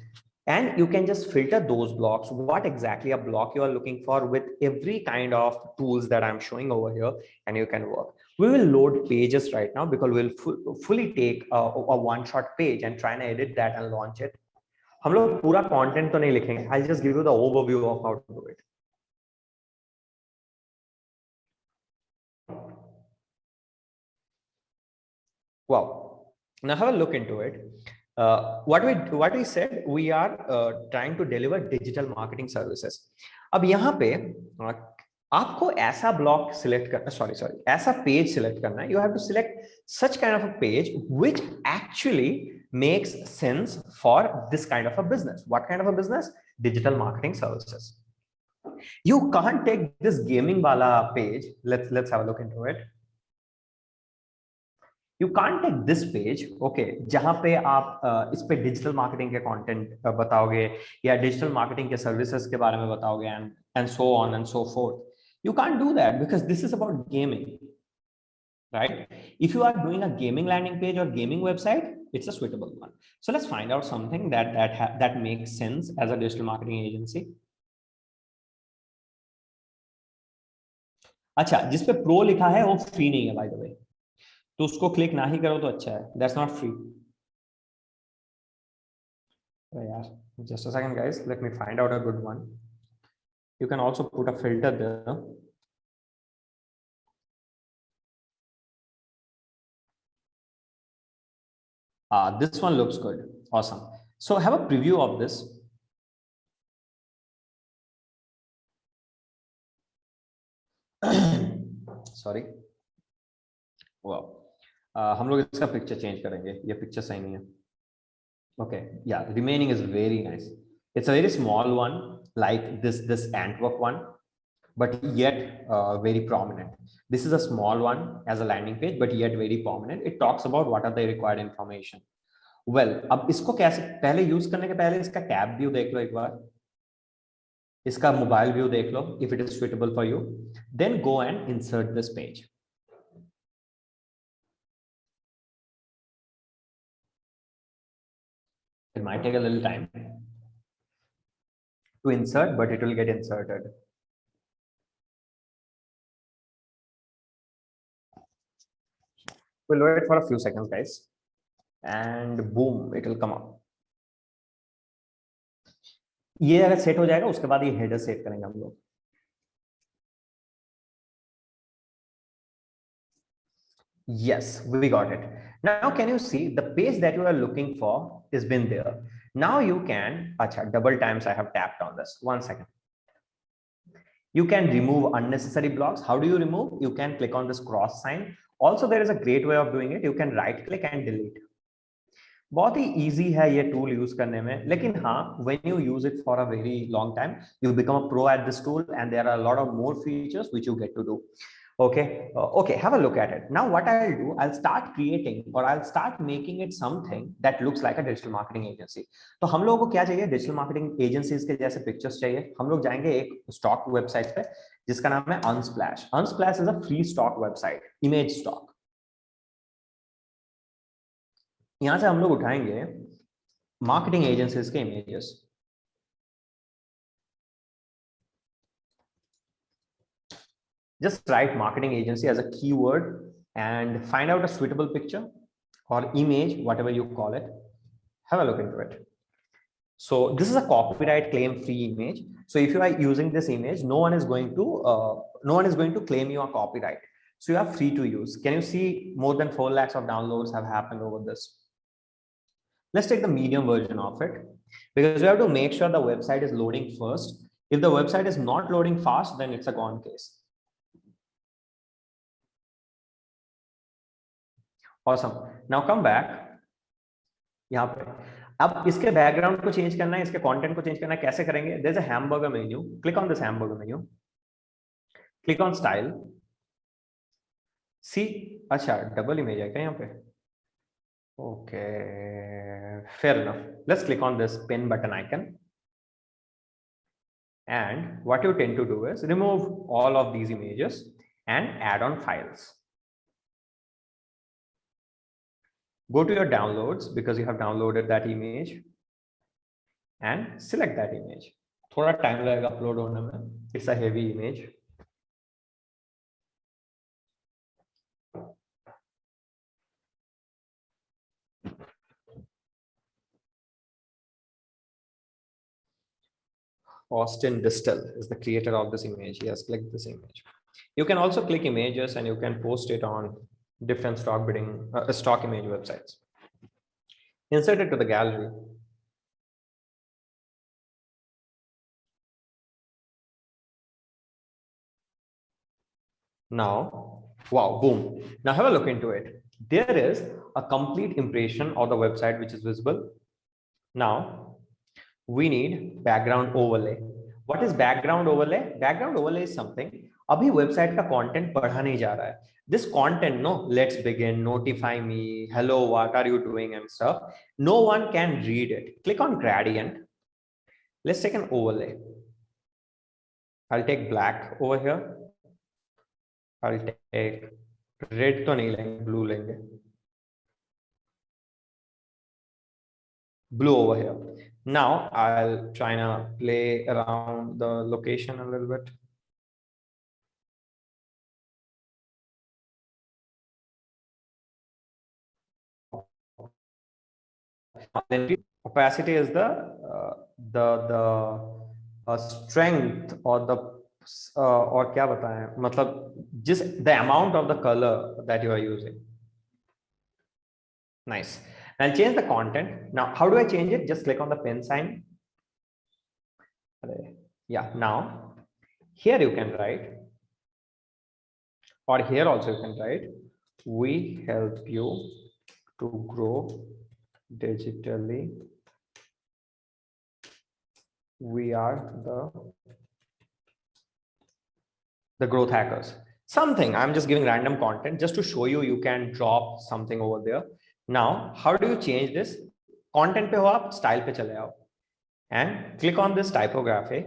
And you can just filter those blocks, what exactly a block you are looking for with every kind of tools that I'm showing over here, and you can work. We will load pages right now because we'll fully take a one-shot page and try and edit that and launch it. हम लोग पूरा content तो नहीं लिखेंगे. I'll just give you the overview of how to do it. Wow. Now have a look into it. What we said, we are trying to deliver digital marketing services. अब यहाँ पे आपको ऐसा block select करना, ऐसा page select करना है. You have to select such kind of a page which actually makes sense for this kind of a business. What kind of a business? Digital marketing services. You can't take this gaming wala page. Let's have a look into it. You can't take this page, okay, जहां पे आप इस पे digital marketing के content बताओगे या digital marketing के services के बारे में बताओगे and so on and so forth. You can't do that because this is about gaming, right? If you are doing a gaming landing page or gaming website, it's a suitable one. So let's find out something that makes sense as a digital marketing agency. अच्छा, जिसपे pro लिखा है वो free नहीं है by the way, तो उसको click ना ही करो तो अच्छा है, दैट्स नॉट फ्री। यार just a second guys, let me find out a good one. You can also put a filter there. This one looks good. Awesome. So have a preview of this. Sorry. Wow. हम लोग इसका picture change करेंगे, ये picture सही नहीं है. Okay, yeah, remaining is very nice. It's a very small one, like this Antwerp one, but yet very prominent. This is a small one as a landing page, but yet very prominent. It talks about what are the required information. Well, अब इसको कैसे, पहले use करने के पहले इसका tab view देख लो एक बार, इसका मोबाइल व्यू देख लो, if it is suitable for you, then go and insert this page. It might take a little time to insert, but it will get inserted. We'll wait for a few seconds, guys, and boom, it will come up. ये अगर set हो जाएगा उसके बाद ये header set करेंगे हम लोग. Yes, we got it. Now can you see the page that you are looking for is been there. Now you can, acha, double times I have tapped on this. 1 second. You can remove unnecessary blocks. How do you remove? You can click on this cross sign. Also, there is a great way of doing it. You can right click and delete. बहुत ही easy है ये tool use करने में, लेकिन हाँ, when you use it for a very long time, you become a pro at this tool, and there are a lot of more features which you get to do. Okay, okay, have a look at it. Now what I'll do, I'll start creating, or I'll start making it something that looks like a digital marketing agency. तो हम लोगों को क्या चाहिए, digital marketing agencies के जैसे pictures चाहिए. हम लोग जाएंगे एक stock website पे जिसका नाम है Unsplash. Unsplash is a free stock website, image stock. यहां से हम लोग उठाएंगे marketing agencies के images. Just write marketing agency as a keyword and find out a suitable picture or image, whatever you call it. Have a look into it. So this is a copyright claim free image. So if you are using this image, no one is going to claim you a copyright. So you are free to use. Can you see more than 4 lakhs of downloads have happened over this? Let's take the medium version of it, because we have to make sure the website is loading first. If the website is not loading fast, then it's a gone case. Awesome. Now come back. यहाँ पे अब इसके background को change करना है, इसके content को change करना है. कैसे करेंगे? There's a hamburger menu. Click on this hamburger menu. Click on style. See, अच्छा डबल इमेज है क्या यहाँ पे? Okay, fair enough. Let's click on this pin button icon. And what you tend to do is remove all of these images and add on files. Go to your downloads because you have downloaded that image and select that image. थोड़ा time लगेगा upload होने में. It's a heavy image. Austin Distel is the creator of this image. He has clicked this image. You can also click images and you can post it on different stock bidding, stock image websites. Insert it to the gallery. Now, wow, boom. Now have a look into it. There is a complete impression of the website which is visible. Now, we need background overlay. What is background overlay? Background overlay is something, अभी website का content पढ़ा नहीं जा रहा है. This content, no, let's begin, notify me, hello, what are you doing and stuff. No one can read it. Click on gradient. Let's take an overlay. I'll take black over here. I'll take red तो नहीं लेंगे, blue लेंगे. Blue over here. Now I'll try to play around the location a little bit. opacity is the strength or the और क्या बताएं, मतलब जिस the amount of the color that you are using. Nice. I'll change the content. Now, how do I change it? Just click on the pen sign. Yeah, now here you can write, or here also you can write, we help you to grow digitally. We are the growth hackers. Something, I'm just giving random content just to show you, you can drop something over there. Now, how do you change this? Content pe ho aap, style pe chale aao and click on this typography.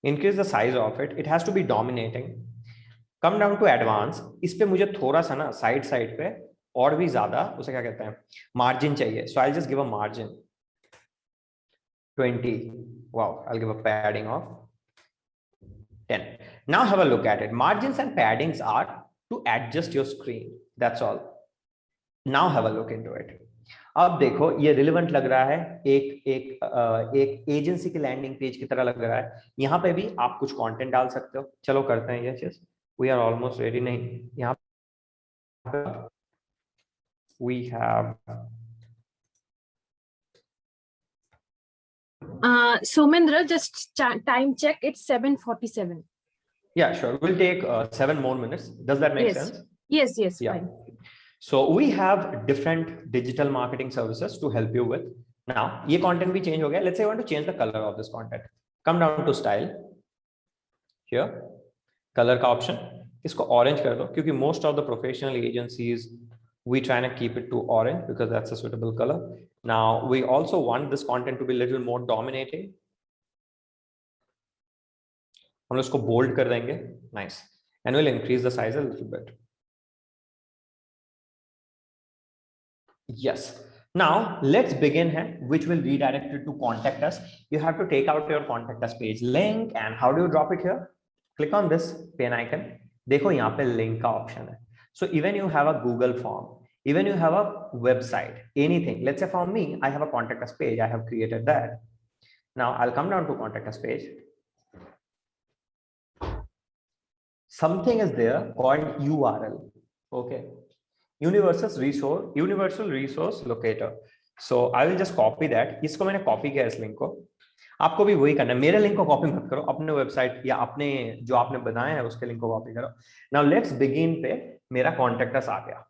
Increase the size of it. It has to be dominating. Come down to advanced. इस पे मुझे थोड़ा सा ना side पे और भी ज्यादा उसे क्या कहते हैं मार्जिन चाहिए. So I'll just give a margin 20. Wow, I'll give a padding of 10. Now have a look at it. Margins and paddings are to adjust your screen. That's all. Now have a look into it. अब देखो ये relevant लग रहा है, एक agency की landing page की तरह लग रहा है. यहाँ पे भी आप कुछ कंटेंट डाल सकते हो. चलो करते हैं ये चीज. We are almost ready. नहीं, यहाँ पे we have Somendra, just time check. It's 7:47. Yeah, sure. We'll take 7 more minutes. Does that make sense? Yes. Yeah. Fine. So we have different digital marketing services to help you with. Now, ये content भी change हो गया. Let's say I want to change the color of this content. Come down to style. Here, color का option. इसको orange कर दो, क्योंकि most of the professional agencies we try to keep it to orange because that's a suitable color. Now we also want this content to be a little more dominating. हम लोग इसको bold कर देंगे. Nice. And we'll increase the size a little bit. Yes. Now let's begin here, which will redirect you to contact us. You have to take out your contact us page link. And how do you drop it here? Click on this pen icon. देखो यहाँ पे link का option है. So even you have a Google form, even you have a website, anything. Let's say for me, I have a contact us page. I have created that. Now I'll come down to contact us page. Something is there called URL. Okay. Universal resource locator. So I will just copy that. इसको मैंने copy किया इस link को. आपको भी वही करना है. मेरे लिंक को कॉपी मत करो, अपने वेबसाइट या अपने जो आपने बनाया है उसके लिंक को कॉपी करो. नाउ लेट्स बिगिन पे मेरा कॉन्टेक्ट अस आ गया.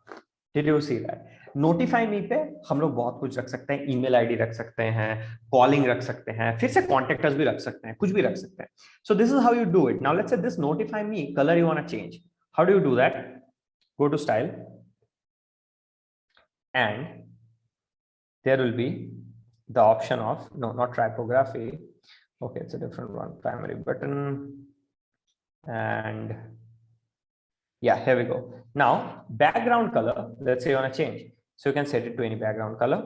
Did you see that? Notify मी पे हम लोग बहुत कुछ रख सकते हैं. ईमेल आईडी रख सकते हैं, कॉलिंग रख सकते हैं, फिर से कॉन्टेक्ट अस भी रख सकते हैं, कुछ भी रख सकते हैं. So this is how you do it. Now let's say this notify me colour you want to change. How do you do that? Go to style and there will be the option of not typography. Okay, it's a different one. Primary button. And yeah, here we go. Now background color, let's say you want to change, so you can set it to any background color.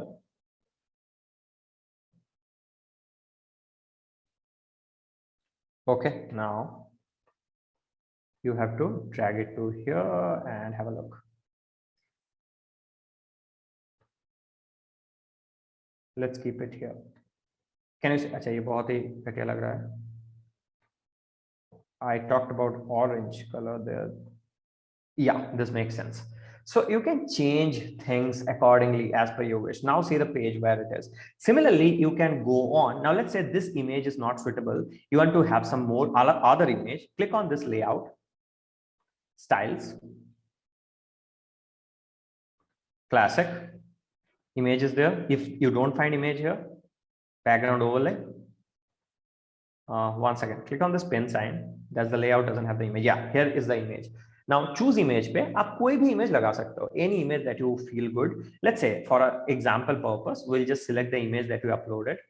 Okay, now you have to drag it to here and have a look. Let's keep it here. Can you see? अच्छा, ये बहुत ही घटिया लग रहा है. I talked about orange color there. Yeah, this makes sense. So you can change things accordingly as per your wish. Now see the page where it is. Similarly, you can go on. Now let's say this image is not suitable. You want to have some more other image. Click on this layout, styles, classic. Image is there. If you don't find image here, background overlay. One second. Click on this pen sign. That's the layout. Doesn't have the image. Yeah, here is the image. Now choose image पे आप कोई भी image लगा सकते हो. Any image that you feel good. Let's say for an example purpose, we'll just select the image that you uploaded.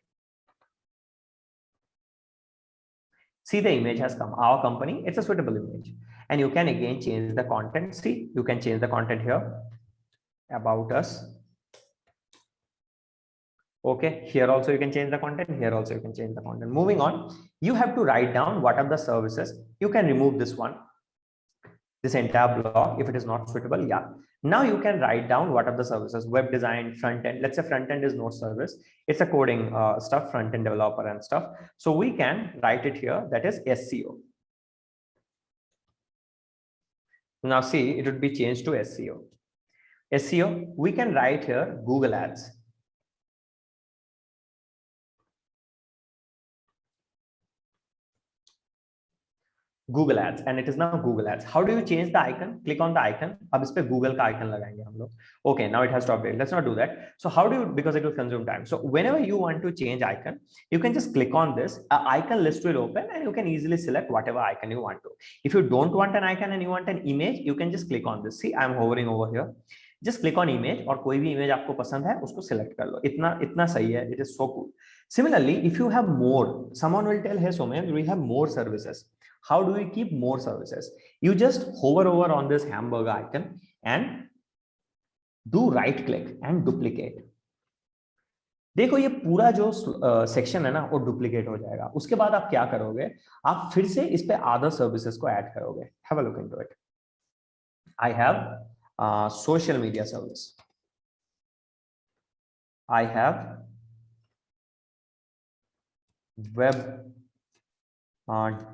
See, the image has come. Our company. It's a suitable image, and you can again change the content. See, you can change the content here. About us. Okay, here also you can change the content. Here also you can change the content. Moving on, you have to write down what are the services. You can remove this one, this entire block if it is not suitable. Yeah. Now you can write down what are the services: web design, front end. Let's say front end is no service, it's a coding stuff, front end developer and stuff. So we can write it here, that is SEO. Now see, it would be changed to SEO. SEO, we can write here Google Ads. Google Ads, and it is now Google Ads. How do you change the icon? Click on the icon. अब इस पे Google का icon लगाएंगे हम लोग. Okay, now it has to update. Let's not do that. So how do you, because it will consume time. So whenever you want to change icon, you can just click on this. An icon list will open, and you can easily select whatever icon you want to. If you don't want an icon and you want an image, you can just click on this. See, I'm hovering over here. Just click on image, और कोई भी image आपको पसंद है उसको select कर लो. इतना सही है. It is so cool. Similarly, if you have more, someone will tell, hey Somen, we have more services. How do we keep more services? You just hover over on this hamburger icon and do right click and duplicate. देखो ये पूरा जो section है ना वो duplicate हो जाएगा. उसके बाद आप क्या करोगे, आप फिर से इस पे अदर सर्विसेज को ऐड करोगे. Have a look into it. I have social media service, I have web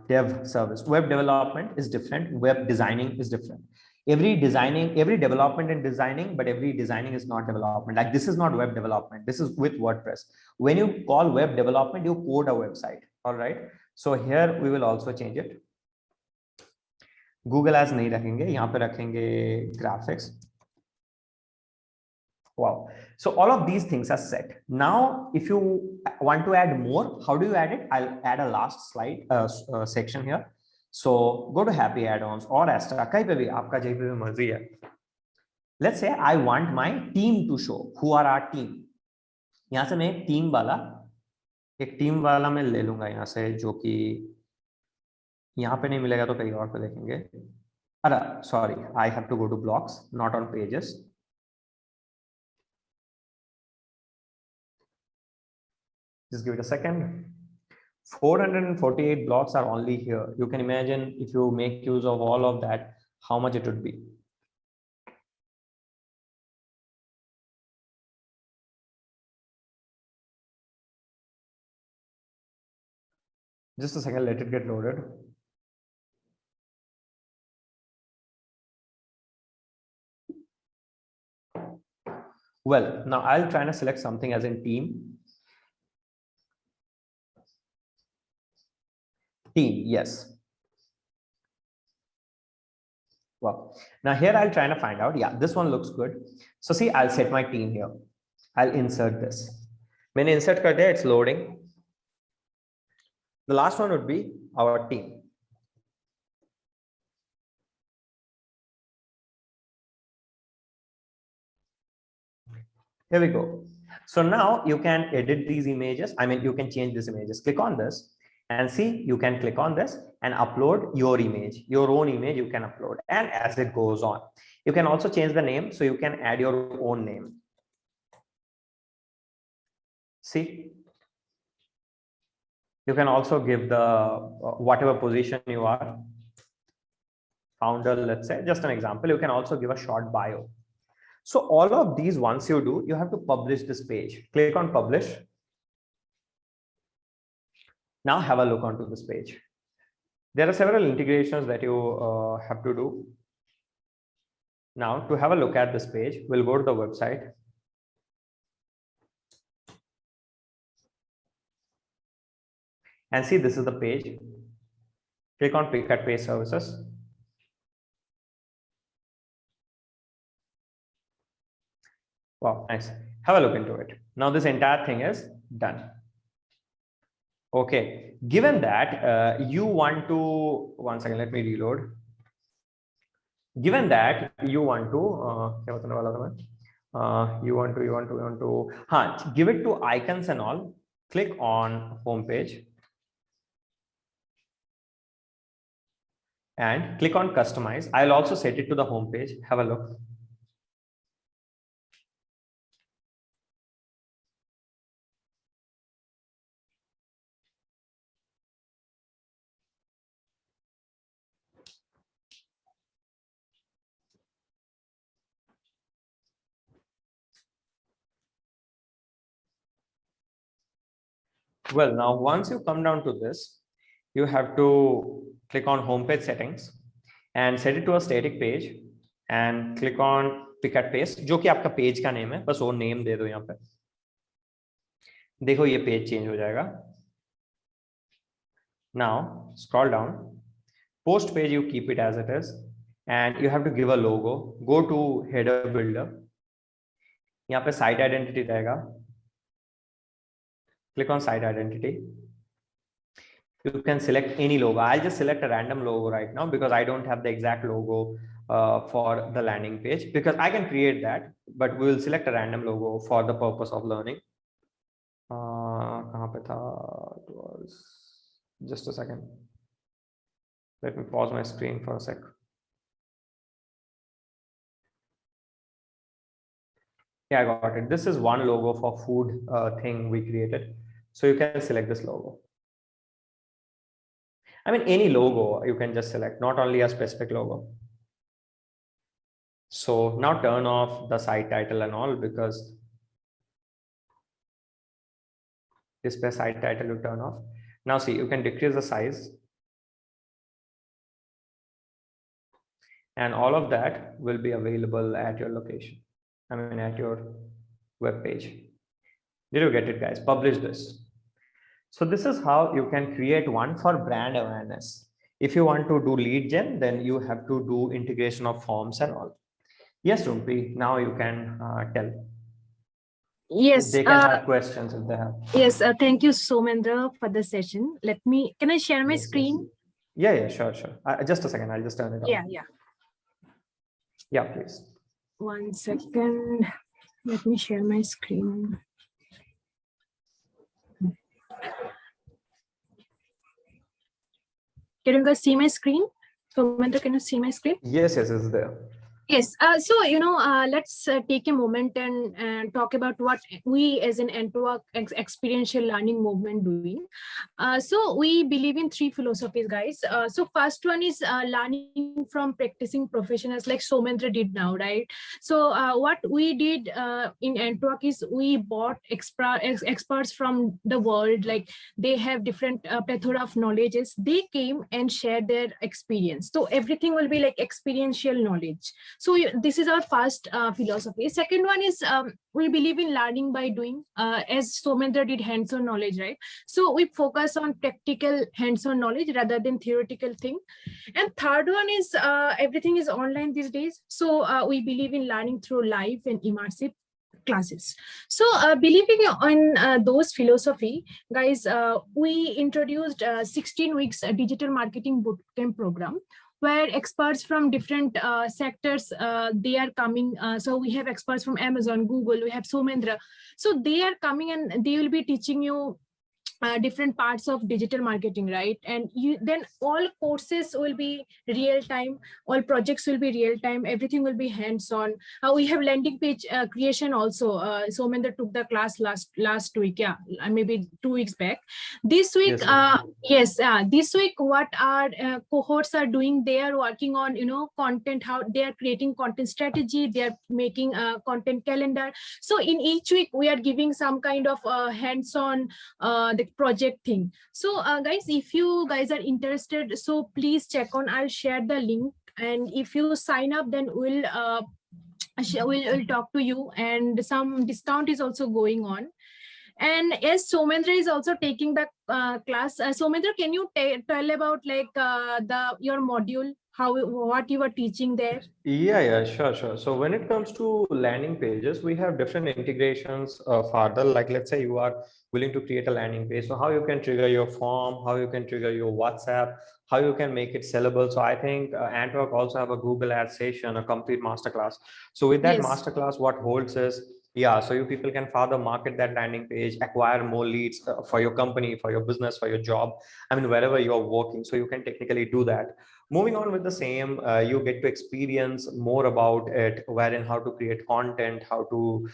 dev service. Web development is different, web designing is different. Every development and designing, but every designing is not development. Like this is not web development, this is with WordPress. When you call web development, you code a website. All right, so here we will also change it. Google Ads नहीं रखेंगे, यहाँ पे रखेंगे graphics. Wow. So all of these things are set. Now, if you want to add more, how do you add it? I'll add a last slide section here. So go to happy add-ons or Astra. कहीं पे भी आपका जहीं पे भी मर्जी है. Let's say I want my team to show. Who are our team? यहाँ से मैं एक टीम वाला मैं ले लूंगा यहाँ से, जो कि यहाँ पे नहीं मिलेगा तो कहीं और पे देखेंगे. अरे sorry, I have to go to blocks, not on pages. Just give it a second. 448 blocks are only here. You can imagine if you make use of all of that, how much it would be. Just a second, let it get loaded. Well, now I'll try to select something as in team. Team, yes. Well, now here I'll try to find out. Yeah, this one looks good. So see, I'll set my team here. I'll insert this. When I insert kar diya, it's loading. The last one would be our team. Here we go. So now you can edit these images. I mean, you can change these images. Click on this and see, you can click on this and upload your image, your own image you can upload. And as it goes on, you can also change the name. So you can add your own name. See, you can also give the whatever position you are, founder, let's say, just an example. You can also give a short bio. So all of these, once you do, you have to publish this page. Click on publish. Now have a look onto this page. There are several integrations that you have to do. Now to have a look at this page, we'll go to the website. And see, this is the page. Click on pick and paste services. Wow, nice. Have a look into it. Now this entire thing is done. Okay, given that you want to, one second, let me reload. Given that you want to, give it to icons and all, click on home page and click on customize. I'll also set it to the home page. Have a look. Well, now once you come down to this, you have to click on homepage settings and set it to a static page and click on pick and paste, जो कि आपका page का name है, बस वो name दे दो यहाँ पे. देखो ये पेज चेंज हो जाएगा. Now scroll down. Post page you keep it as it is, and you have to give a logo. Go to header builder. यहाँ पे site identity रहेगा. Click on site identity. You can select any logo. I'll just select a random logo right now because I don't have the exact logo for the landing page, because I can create that, but we will select a random logo for the purpose of learning. कहाँ पे था? It was just a second. Let me pause my screen for a sec. Yeah, I got it. This is one logo for food thing we created. So you can select this logo. I mean, any logo you can just select, not only a specific logo. So now turn off the site title and all, because display site title you turn off. Now see, you can decrease the size. And all of that will be available at your location. I mean, at your web page. Did you get it, guys? Publish this. So this is how you can create one for brand awareness. If you want to do lead gen, then you have to do integration of forms and all. Yes, Rumpi, now you can tell. Yes. They can have questions if they have. Yes, thank you, Somendra, for the session. Can I share my screen? Yeah, sure. Just a second, I'll just turn it on. Yeah, please. 1 second. Let me share my screen. Can you guys see my screen? Somendra, can you see my screen? Yes, it's there. Yes. So, let's take a moment and talk about what we as an Antwerp experiential learning movement doing. So we believe in 3 philosophies, guys. So first one is learning from practicing professionals like Somendra did now, right? So what we did in Antwerp is we bought experts from the world, like they have different plethora of knowledges. They came and shared their experience. So everything will be like experiential knowledge. So this is our first philosophy. Second one is we believe in learning by doing, as Somendra did hands-on knowledge, right? So we focus on practical hands-on knowledge rather than theoretical thing. And third one is everything is online these days. So we believe in learning through live and immersive classes. So believing on those philosophy, guys, we introduced 16 weeks digital marketing bootcamp program, where experts from different sectors, they are coming. So we have experts from Amazon, Google, we have Somendra. So they are coming and they will be teaching you different parts of digital marketing, right? And then all courses will be real time, all projects will be real time, everything will be hands-on. We have landing page creation also. Somendra took the class last week, maybe 2 weeks back. This week, this week what our cohorts are doing, they are working on content, how they are creating content strategy, they are making a content calendar. So in each week we are giving some kind of hands-on the project thing. So guys, if you guys are interested, so please check on, I'll share the link, and if you sign up, then we'll talk to you, and some discount is also going on. And as Somendra is also taking the class, Somendra, can you tell about like your module, what you are teaching there? Yeah, sure. So when it comes to landing pages, we have different integrations further. Like let's say you are willing to create a landing page. So how you can trigger your form, how you can trigger your WhatsApp, how you can make it sellable. So I think Antwerp also have a Google Ads session, a complete masterclass. So with that masterclass, what holds is, so you people can further market that landing page, acquire more leads for your company, for your business, for your job. I mean, wherever you're working. So you can technically do that. moving on with the same, you get to experience more about it, wherein how to create content, how to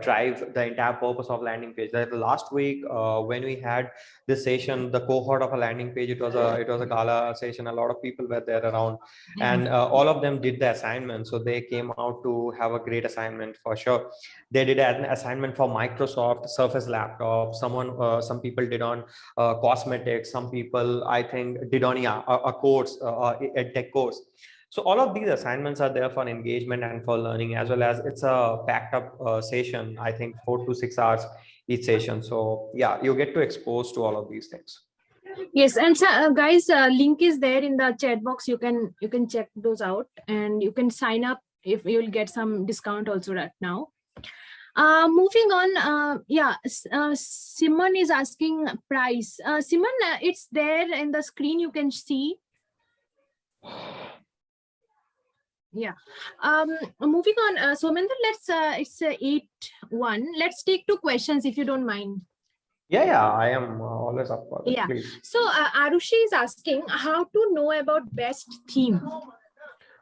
drive the entire purpose of landing page. Like last week, when we had this session, the cohort of a landing page, it was a gala session. A lot of people were there around, and all of them did the assignment. So they came out to have a great assignment for sure. They did an assignment for Microsoft Surface laptop. Some people did on cosmetics. Some people, I think, did on a course, a tech course. So all of these assignments are there for engagement and for learning, as well as it's a packed up session. I think 4 to 6 hours each session. So yeah, you get to expose to all of these things. Yes, and guys, link is there in the chat box. You can check those out, and you can sign up if you'll get some discount also right now. Moving on, Simon is asking price. Simon, it's there in the screen, you can see. Yeah. Moving on, Somendra, let's it's 8:01. Let's take 2 questions if you don't mind. Yeah, I am always up for it. Yeah. Please. So Arushi is asking how to know about best theme.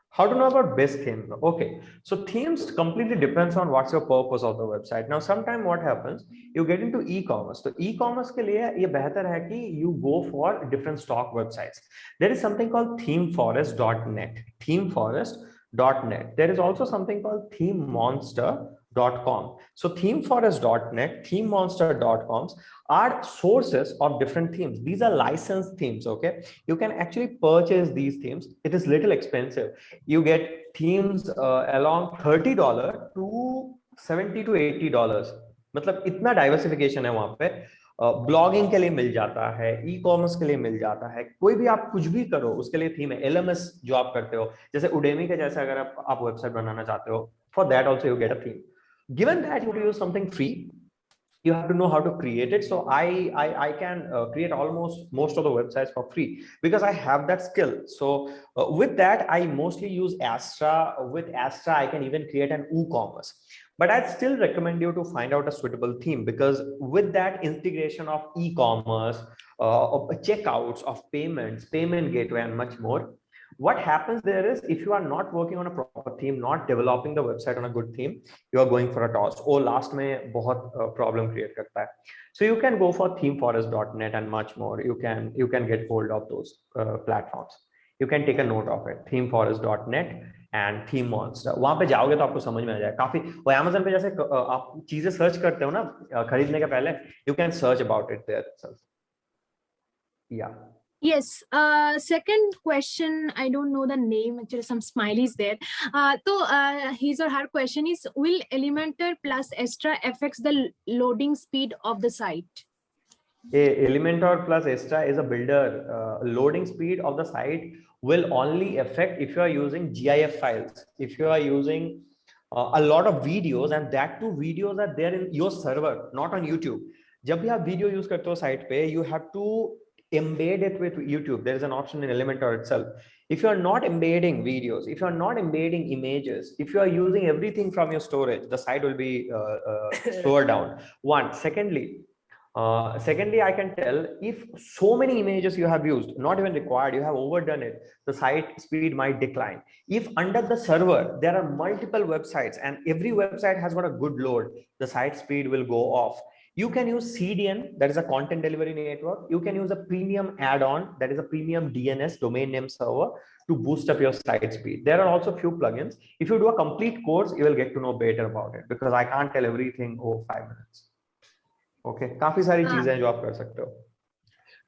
How to know about best theme? Okay, so themes completely depends on what's your purpose of the website. Now, sometime what happens, you get into e-commerce. So e-commerce के लिए ये बेहतर है कि you go for different stock websites. There is something called themeforest.net. Themeforest.net. There is also something called thememonster.com. So themeforest.net, thememonster.com are sources of different themes. These are licensed themes. Okay, you can actually purchase these themes. It is little expensive. You get themes along $30 to $70 to $80. मतलब इतना diversification है वहां पे. Blogging के लिए मिल जाता है, e commerce के लिए मिल जाता है, कोई भी आप कुछ भी करो उसके लिए थीम है. LMS जो आप करते हो, जैसे Udemy के जैसे अगर आप वेबसाइट बनाना चाहते हो, for that also you get a theme. Given that you use something free, you have to know how to create it. So I can create almost most of the websites for free because I have that skill. So with that, I mostly use Astra. With Astra, I can even create an WooCommerce. But I'd still recommend you to find out a suitable theme, because with that integration of e-commerce, of checkouts, of payments, payment gateway, and much more, what happens there is, if you are not working on a proper theme, not developing the website on a good theme, you are going for a toss. Oh, last mein bahut problem create karta hai. So you can go for themeforest.net and much more. You can get hold of those platforms. You can take a note of it. themeforest.net and thememonster. वहां पे जाओगे तो आपको समझ में आ जाएगा काफी. वो Amazon पे जैसे आप चीजें सर्च करते हो ना खरीदने के पहले, you can search about it there itself. Yeah. Yes. Second question, I don't know the name. Actually, some smileys there. So his or her question is: will Elementor plus Astra affects the loading speed of the site? Elementor plus Astra is a builder. Loading speed of the site will only affect if you are using GIF files. If you are using a lot of videos, and that too videos are there in your server, not on YouTube. जब भी आप video use करते हो site पे, you have to embed it with YouTube. There is an option in Elementor itself. If you are not embedding videos, if you are not embedding images, if you are using everything from your storage, the site will be slower down. One. Secondly, I can tell if so many images you have used, not even required, you have overdone it, the site speed might decline. If under the server, there are multiple websites and every website has got a good load, the site speed will go off. You can use CDN, that is a content delivery network. You can use a premium add-on, that is a premium DNS, domain name server, to boost up your site speed. There are also few plugins. If you do a complete course, you will get to know better about it, because I can't tell everything over 5 minutes. Okay, काफी सारी चीजें जो आप कर सकते हो.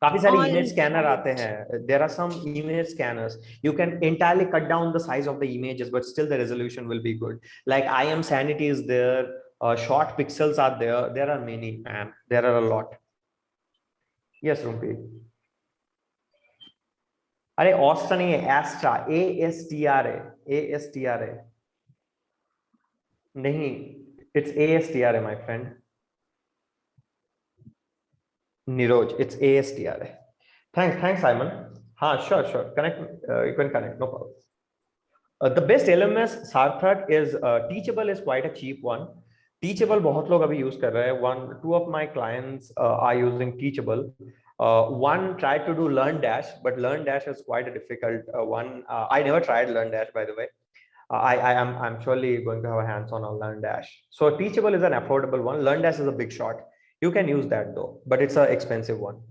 काफी सारी image scanner आते हैं. There are some image scanners. You can entirely cut down the size of the images, but still the resolution will be good. Like IMSanity is there. Short pixels are there. There are many, man. There are a lot. Yes, Rumpi. अरे Astra नहीं है, Astra. ASTRA. नहीं, it's ASTRA, my friend. Niroj, it's ASTRA. Thanks, Simon. Sure. Connect. You can connect. No problem. The best LMS Sarthak is Teachable is quite a cheap one. Teachable बहुत लोग अभी use कर रहे हैं. 2 of my clients are using Teachable. One tried to do LearnDash, but LearnDash is quite a difficult one. I never tried LearnDash, by the way. I'm surely going to have a hands-on on LearnDash. So Teachable is an affordable one. LearnDash is a big shot. You can use that though, but it's an expensive one.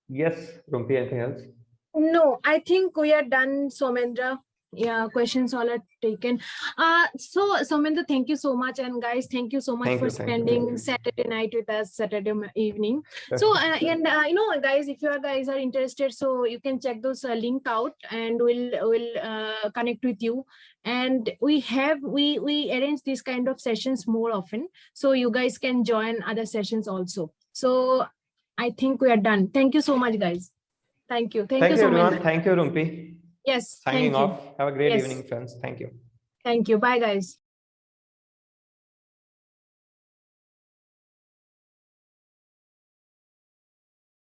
Yes, Rumpi, anything else? No, I think we are done, Somendra. Yeah, questions all are taken. So Somendra, thank you so much, and guys, thank you so much Thank for you, thank you. spending Saturday night with us, Saturday evening. So you know, guys, if you guys are interested, so you can check those link out, and we'll connect with you. And we arrange these kind of sessions more often, so you guys can join other sessions also. So I think we are done. Thank you so much, guys. Thank you. Thank you, everyone. Somendra. Thank you, Rumpi. Yes. Signing thank you. off. Have a great Yes. evening, friends. Thank you. Thank you. Bye, guys.